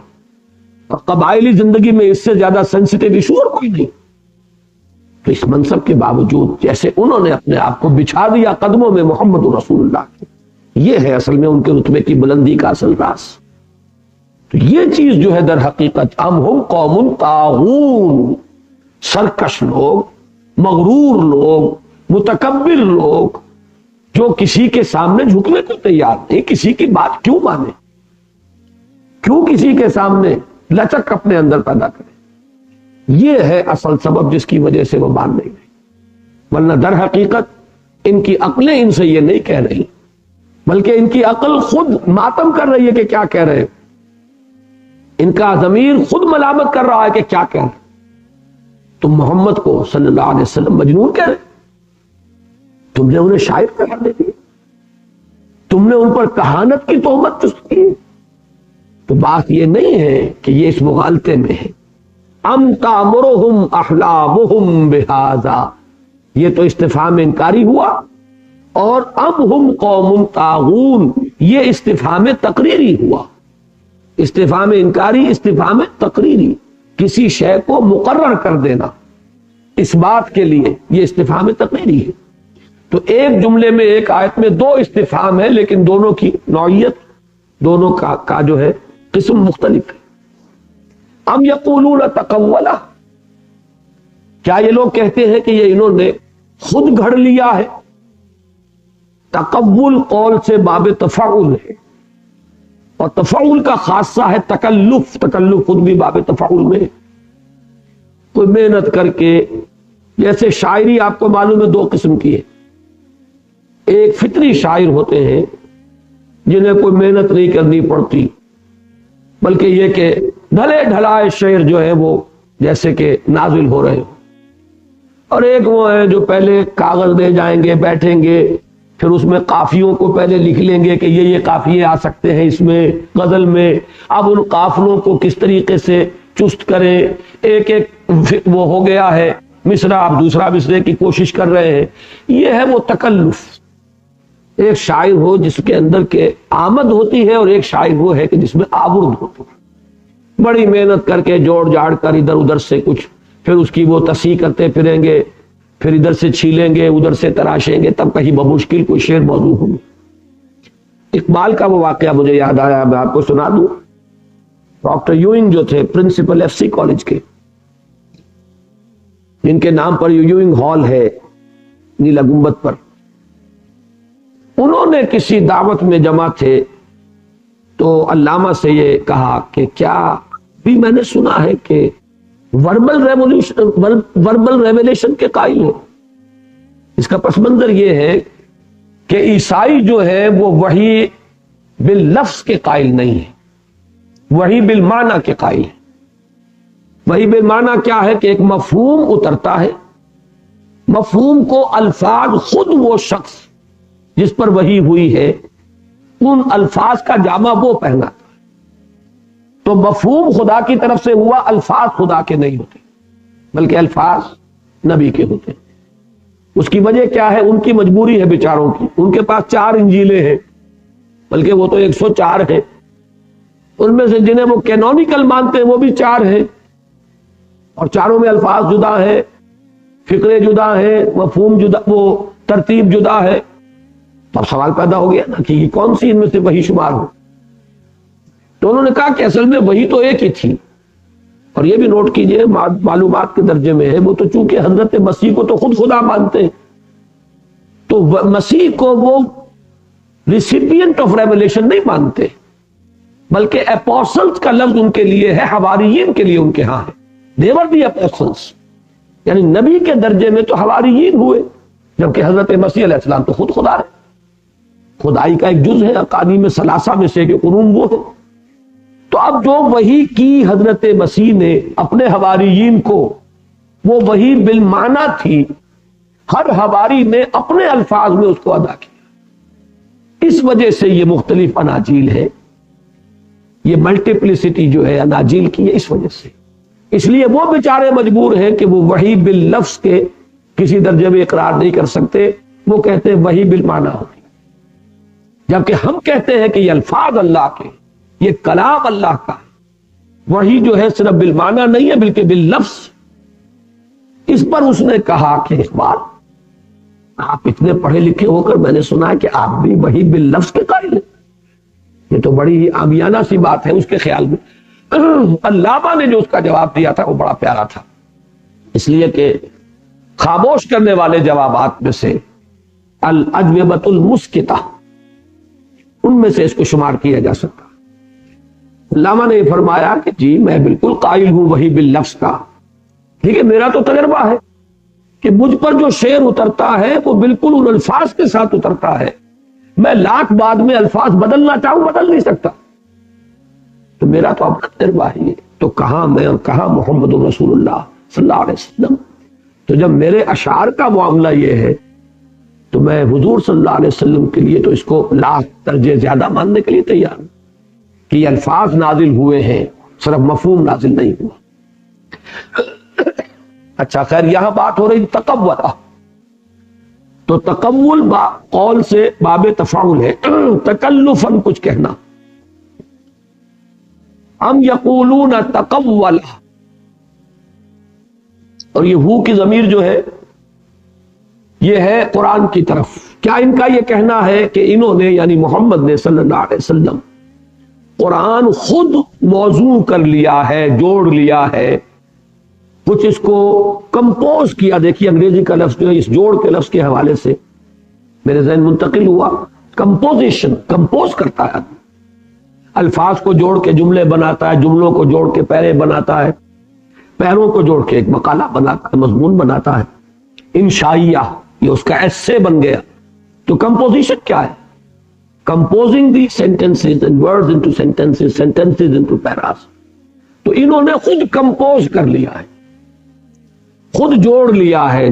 اور قبائلی زندگی میں اس سے زیادہ سینسیٹیو ایشو اور کوئی نہیں۔ تو اس منصب کے باوجود جیسے انہوں نے اپنے آپ کو بچھا دیا قدموں میں محمد رسول اللہ کے، یہ ہے اصل میں ان کے رتبے کی بلندی کا اصل راز۔ تو یہ چیز جو ہے در حقیقت ہم قوم طاغون، سرکش لوگ، مغرور لوگ، متکبر لوگ، جو کسی کے سامنے جھکنے کو تیار نہیں، کسی کی بات کیوں مانے، کیوں کسی کے سامنے لچک اپنے اندر پیدا کرے۔ یہ ہے اصل سبب جس کی وجہ سے وہ مان نہیں رہی، ورنہ در حقیقت ان کی عقلیں ان سے یہ نہیں کہہ رہی، بلکہ ان کی عقل خود ماتم کر رہی ہے کہ کیا کہہ رہے ہیں، ان کا ضمیر خود ملامت کر رہا ہے کہ کیا کہہ رہے ہیں۔ تم محمد کو صلی اللہ علیہ وسلم مجنون کہہ رہے، تم نے انہیں شاعر قرار دے دیا، تم نے ان پر کہانت کی تہمت چست کی۔ تو بات یہ نہیں ہے کہ یہ اس مغالطے میں ہے، ام تامرہم احلامہم بہذا، یہ تو استفہام انکاری ہوا، اور ام ہم قوم طاغون، یہ استفہام تقریری ہوا۔ استفہام انکاری، استفہام تقریری، کسی شے کو مقرر کر دینا اس بات کے لیے، یہ استفہام تقریری ہے۔ تو ایک جملے میں ایک آیت میں دو استفہام ہے، لیکن دونوں کی نوعیت، دونوں کا جو ہے قسم مختلف ہے۔ ام یقولون تقولہ، کیا یہ لوگ کہتے ہیں کہ یہ انہوں نے خود گھڑ لیا ہے؟ تقول قول سے باب تفعل ہے، اور تفعل کا خاصہ ہے تکلف، تکلف خود بھی باب تفعل میں ہے۔ کوئی محنت کر کے، جیسے شاعری آپ کو معلوم ہے دو قسم کی ہے، ایک فطری شاعر ہوتے ہیں جنہیں کوئی محنت نہیں کرنی پڑتی، بلکہ یہ کہ ڈھلے ڈھلائے شعر جو ہے وہ جیسے کہ نازل ہو رہے ہو، اور ایک وہ ہے جو پہلے کاغذ لے جائیں گے، بیٹھیں گے، پھر اس میں قافیوں کو پہلے لکھ لیں گے کہ یہ قافیے آ سکتے ہیں اس میں غزل میں، اب ان قافلوں کو کس طریقے سے چست کریں، ایک ایک وہ ہو گیا ہے مصرع، آپ دوسرا مصرے کی کوشش کر رہے ہیں، یہ ہے وہ تکلف۔ ایک شاعر ہو جس کے اندر کے آمد ہوتی ہے، اور ایک شاعر وہ ہے کہ جس میں آورد ہوتی ہے، بڑی محنت کر کے جوڑ جاڑ کر ادھر ادھر سے کچھ، پھر اس کی وہ تصحیح کرتے پھریں گے، پھر ادھر سے چھیلیں گے، ادھر سے تراشیں گے، تب کہیں بمشکل کوئی شعر موضوع ہوگی۔ اقبال کا وہ واقعہ مجھے یاد آیا، میں آپ کو سنا دوں۔ ڈاکٹر یوئنگ جو تھے پرنسپل ایف سی کالج کے، جن کے نام پر یوئنگ ہال ہے نیلا گنبد پر، انہوں نے کسی دعوت میں جمع تھے تو علامہ سے یہ کہا کہ کیا بھی میں نے سنا ہے کہ وربل ریولیشن کے قائل ہو۔ اس کا پس منظر یہ ہے کہ عیسائی جو ہے وہ وحی باللفظ کے قائل نہیں ہے، وحی بالمعنی کے قائل ہے۔ وحی بالمعنی کیا ہے کہ ایک مفہوم اترتا ہے، مفہوم کو الفاظ خود وہ شخص جس پر وحی ہوئی ہے ان الفاظ کا جامہ وہ پہنا، تو مفہوم خدا کی طرف سے ہوا، الفاظ خدا کے نہیں ہوتے بلکہ الفاظ نبی کے ہوتے۔ اس کی وجہ کیا ہے؟ ان کی مجبوری ہے بیچاروں کی، ان کے پاس 4 انجیلیں ہیں، بلکہ وہ تو 104 ہیں، ان میں سے جنہیں وہ کینونیکل مانتے ہیں وہ بھی 4 ہیں، اور چاروں میں الفاظ جدا ہے، فقرے جدا ہے، مفہوم جدا، وہ ترتیب جدا ہے۔ تو اب سوال پیدا ہو گیا نا کہ یہ کون سی ان میں سے وحی شمار ہو؟ تو انہوں نے کہا کہ اصل میں وحی تو ایک ہی تھی، اور یہ بھی نوٹ کیجئے معلومات کے درجے میں ہے، وہ تو چونکہ حضرت مسیح کو تو خود خدا مانتے ہیں، تو مسیح کو وہ ریسیپینٹ آف ریویلیشن نہیں مانتے، بلکہ اپوسلز کا لفظ ان کے لیے ہے، حواریین کے لیے ان کے ہاں ہے. دیور دی اپوسلز، یعنی نبی کے درجے میں تو حواریین ہوئے، جبکہ حضرت مسیح علیہ السلام تو خود خدا ہے، خدائی کا ایک جز ہے، اقانیم ثلاثہ میں سے کہ قرون وہ ہے. تو اب جو وحی کی حضرت مسیح نے اپنے حواریین کو، وہ وحی بالمعنی تھی، ہر حواری نے اپنے الفاظ میں اس کو ادا کیا. اس وجہ سے یہ مختلف اناجیل ہے، یہ ملٹیپلسٹی جو ہے اناجیل کی ہے، اس وجہ سے. اس لیے وہ بیچارے مجبور ہیں کہ وہ وحی باللفظ کے کسی درجے میں اقرار نہیں کر سکتے، وہ کہتے ہیں وحی بالمعنی ہوتی، جبکہ ہم کہتے ہیں کہ یہ الفاظ اللہ کے، یہ کلام اللہ کا. وحی جو ہے صرف بالمعنی نہیں ہے بلکہ باللفظ. اس پر اس نے کہا کہ اقبال، آپ اتنے پڑھے لکھے ہو کر میں نے سنا ہے کہ آپ بھی وحی باللفظ کے قائل ہیں. یہ تو بڑی عامیانہ سی بات ہے اس کے خیال میں. علامہ نے جو اس کا جواب دیا تھا وہ بڑا پیارا تھا، اس لیے کہ خاموش کرنے والے جوابات میں سے الاجوبۃ المسکتہ ان میں سے اس کو شمار کیا جا سکتا. علامہ نے یہ فرمایا کہ جی میں بالکل قائل ہوں وحی باللفظ کا، لیکن میرا تو تجربہ ہے کہ مجھ پر جو شعر اترتا ہے وہ بالکل ان الفاظ کے ساتھ اترتا ہے. میں لاکھ بعد میں الفاظ بدلنا چاہوں بدل نہیں سکتا، تو میرا تو اپنا تجربہ ہے. تو کہاں میں اور کہاں محمد رسول اللہ صلی اللہ علیہ وسلم. تو جب میرے اشعار کا معاملہ یہ ہے تو میں حضور صلی اللہ علیہ وسلم کے لیے تو اس کو لاکھ درجے زیادہ ماننے کے لیے تیار ہوں کہ یہ الفاظ نازل ہوئے ہیں، صرف مفہوم نازل نہیں ہوا. اچھا خیر، یہاں بات ہو رہی تقولہ. تو تقول قول سے باب تفاعل ہے، تکلفاً کچھ کہنا. ام یقولون تقولہ، اور یہ ہو کی ضمیر جو ہے یہ ہے قرآن کی طرف. کیا ان کا یہ کہنا ہے کہ انہوں نے یعنی محمد نے صلی اللہ علیہ وسلم قرآن خود موضوع کر لیا ہے، جوڑ لیا ہے، کچھ اس کو کمپوز کیا. دیکھیے انگریزی کا لفظ جو ہے اس جوڑ کے لفظ کے حوالے سے میرے ذہن منتقل ہوا. کمپوزیشن، کمپوز کرتا ہے، الفاظ کو جوڑ کے جملے بناتا ہے، جملوں کو جوڑ کے پیرے بناتا ہے، پیروں کو جوڑ کے ایک مقالہ بناتا ہے، مضمون بناتا ہے. انشائیہ، یہ اس کا ایسے بن گیا. تو کمپوزیشن کیا ہے؟ Composing the sentences and words into sentences, sentences into paras. تو انہوں نے خود کمپوز کر لیا ہے، خود جوڑ لیا ہے.